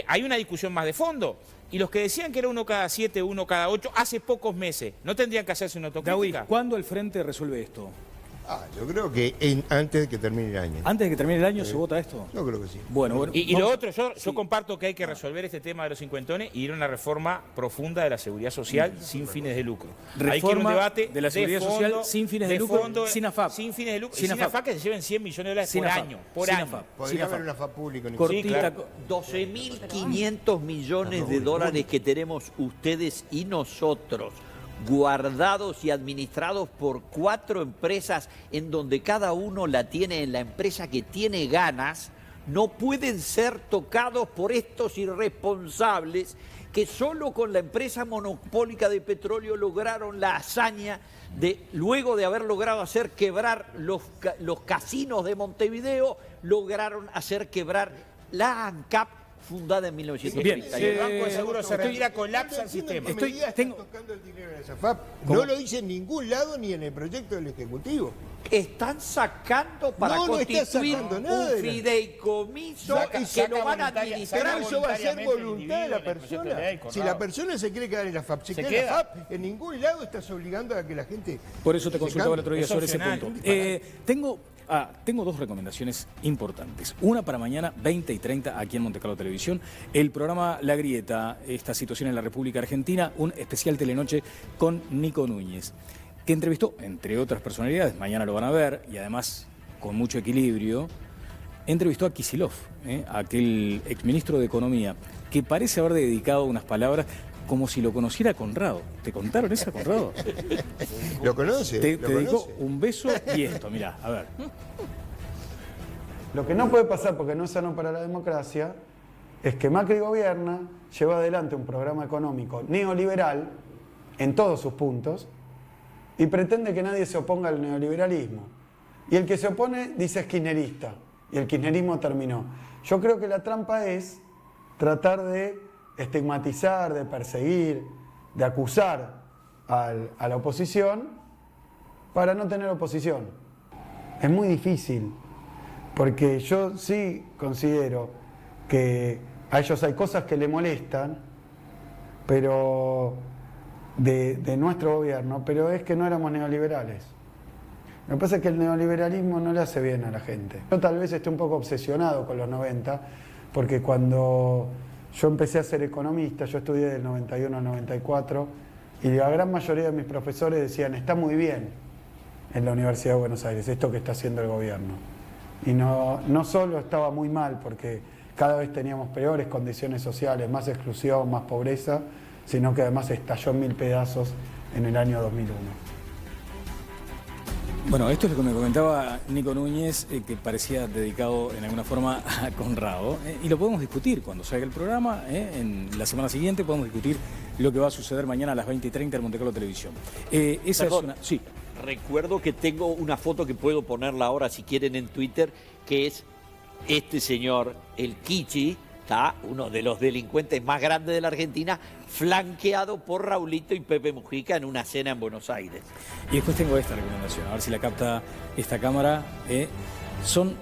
Speaker 6: hay una discusión más de fondo. Y los que decían que era 1 cada 7, 1 cada 8, hace pocos meses, ¿no tendrían que hacerse una autocrítica?
Speaker 1: David, ¿cuándo el Frente resuelve esto?
Speaker 5: Yo creo que antes de que termine el año.
Speaker 1: ¿Antes de que termine el año se vota esto?
Speaker 5: Yo creo que sí.
Speaker 1: Bueno.
Speaker 6: Y lo otro, yo comparto que hay que resolver este tema de los cincuentones y ir a una reforma profunda de la seguridad social sin fines de lucro. Hay que ir a un debate
Speaker 1: de la seguridad social sin fines de lucro, sin AFAP.
Speaker 6: Sin fines de lucro, sin AFAP que se lleven 100 millones de dólares por año.
Speaker 5: Podría haber una AFAP pública.
Speaker 1: Cortita.
Speaker 8: 12.500 millones de dólares que tenemos ustedes y nosotros, guardados y administrados por 4 empresas en donde cada uno la tiene en la empresa que tiene ganas, no pueden ser tocados por estos irresponsables que solo con la empresa monopólica de petróleo lograron la hazaña de, luego de haber logrado hacer quebrar los casinos de Montevideo, lograron hacer quebrar la ANCAP, fundada en 1930.
Speaker 6: El Banco de Seguro se retira, colapsa el sistema.
Speaker 5: Tocando el dinero de esa FAP. No lo dice en ningún lado ni en el proyecto del Ejecutivo.
Speaker 8: Están sacando para constituir un fideicomiso que lo van a administrar.
Speaker 5: Pero eso va a ser voluntad de la persona. Si la persona se quiere quedar en la FAP, se queda en la FAP. En ningún lado estás obligando a que la gente...
Speaker 1: Por eso te consultaba el otro día sobre ese punto. Tengo 2 recomendaciones importantes. Una para mañana, 20 y 30, aquí en Monte Carlo Televisión. El programa La Grieta, esta situación en la República Argentina, un especial telenoche con Nico Núñez, que entrevistó, entre otras personalidades, mañana lo van a ver, y además con mucho equilibrio, entrevistó a Kicillof, aquel exministro de Economía, que parece haber dedicado unas palabras como si lo conociera Conrado. ¿Te contaron esa, Conrado?
Speaker 5: ¿Lo conoce?
Speaker 1: Te dedicó un beso y esto, mirá, a ver.
Speaker 11: Lo que no puede pasar, porque no es sano para la democracia, es que Macri gobierna, lleva adelante un programa económico neoliberal en todos sus puntos y pretende que nadie se oponga al neoliberalismo. Y el que se opone dice es kirchnerista y el kirchnerismo terminó. Yo creo que la trampa es tratar de estigmatizar, de perseguir, de acusar a la oposición para no tener oposición. Es muy difícil, porque yo sí considero que a ellos hay cosas que le molestan, pero de nuestro gobierno, pero es que no éramos neoliberales. Lo que pasa es que el neoliberalismo no le hace bien a la gente. Yo tal vez esté un poco obsesionado con los 90, porque cuando yo empecé a ser economista, yo estudié del 91 al 94, y la gran mayoría de mis profesores decían, está muy bien en la Universidad de Buenos Aires esto que está haciendo el gobierno. Y no solo estaba muy mal, porque cada vez teníamos peores condiciones sociales, más exclusión, más pobreza, sino que además estalló en 1000 pedazos en el año 2001.
Speaker 1: Bueno, esto es lo que me comentaba Nico Núñez, que parecía dedicado en alguna forma a Conrado. Y lo podemos discutir cuando salga el programa. En la semana siguiente podemos discutir lo que va a suceder mañana a las 20:30 en Monte Carlo Televisión. Esa
Speaker 8: Perdón,
Speaker 1: es una... Sí.
Speaker 8: Recuerdo que tengo una foto que puedo ponerla ahora si quieren en Twitter, que es este señor, el Kichi, está uno de los delincuentes más grandes de la Argentina, flanqueado por Raulito y Pepe Mujica en una cena en Buenos Aires.
Speaker 1: Y después tengo esta recomendación, a ver si la capta esta cámara. Son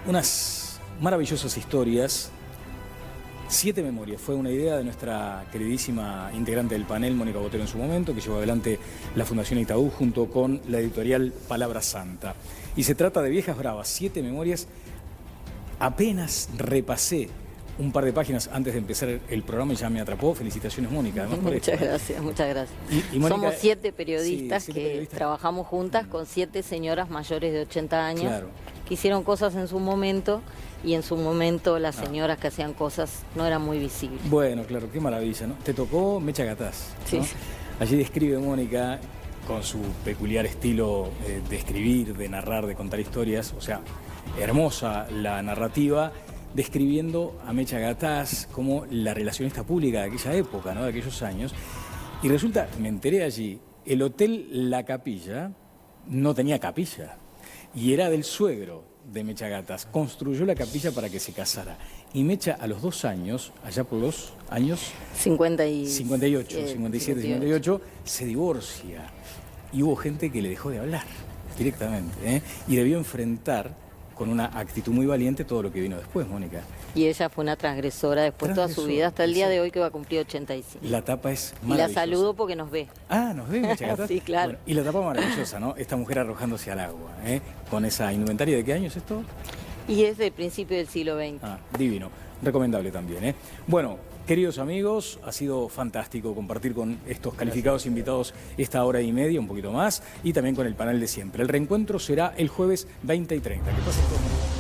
Speaker 1: unas maravillosas historias. 7 memorias, fue una idea de nuestra queridísima integrante del panel, Mónica Botero, en su momento, que llevó adelante la Fundación Itaú junto con la editorial Palabra Santa. Y se trata de Viejas Bravas, 7 memorias. Apenas repasé un par de páginas antes de empezar el programa y ya me atrapó. Felicitaciones, Mónica. Además, por
Speaker 7: Muchas
Speaker 1: esto.
Speaker 7: gracias, muchas gracias.
Speaker 1: Y Mónica,
Speaker 7: somos 7 periodistas
Speaker 1: sí, 7
Speaker 7: que
Speaker 1: periodistas.
Speaker 7: trabajamos juntas con 7 señoras mayores de 80 años
Speaker 1: Claro.
Speaker 7: que hicieron cosas en su momento y en su momento las señoras que hacían cosas no eran muy visibles.
Speaker 1: Bueno, claro, qué maravilla, ¿no? Te tocó Mecha Gatás, ¿no?
Speaker 7: Sí.
Speaker 1: Allí describe Mónica, con su peculiar estilo de escribir, de narrar, de contar historias, o sea, hermosa la narrativa, describiendo a Mecha Gatás como la relacionista pública de aquella época, ¿no? De aquellos años. Y resulta, me enteré allí, el hotel La Capilla no tenía capilla y era del suegro de Mecha Gatás. Construyó la capilla para que se casara. Y Mecha, a los 2 años, allá por los años 58, 57, 58, se divorcia. Y hubo gente que le dejó de hablar directamente, ¿eh? Y debió enfrentar con una actitud muy valiente todo lo que vino después, Mónica.
Speaker 7: Y ella fue una transgresora después toda su vida, hasta el día de hoy que va a cumplir 85.
Speaker 1: La tapa es
Speaker 7: Y la
Speaker 1: maravillosa.
Speaker 7: saludo porque nos ve.
Speaker 1: Ah, nos ve Mecha Gatás.
Speaker 7: Sí, claro.
Speaker 1: Bueno, y la tapa maravillosa, ¿no? Esta mujer arrojándose al agua, ¿eh? Con esa indumentaria. ¿De qué año es esto?
Speaker 7: Y es del principio del siglo XX.
Speaker 1: Ah, divino. Recomendable también, ¿eh? Bueno, queridos amigos, ha sido fantástico compartir con estos calificados invitados esta hora y media, un poquito más, y también con el panel de siempre. El reencuentro será el jueves 20:30. Que pasen todos.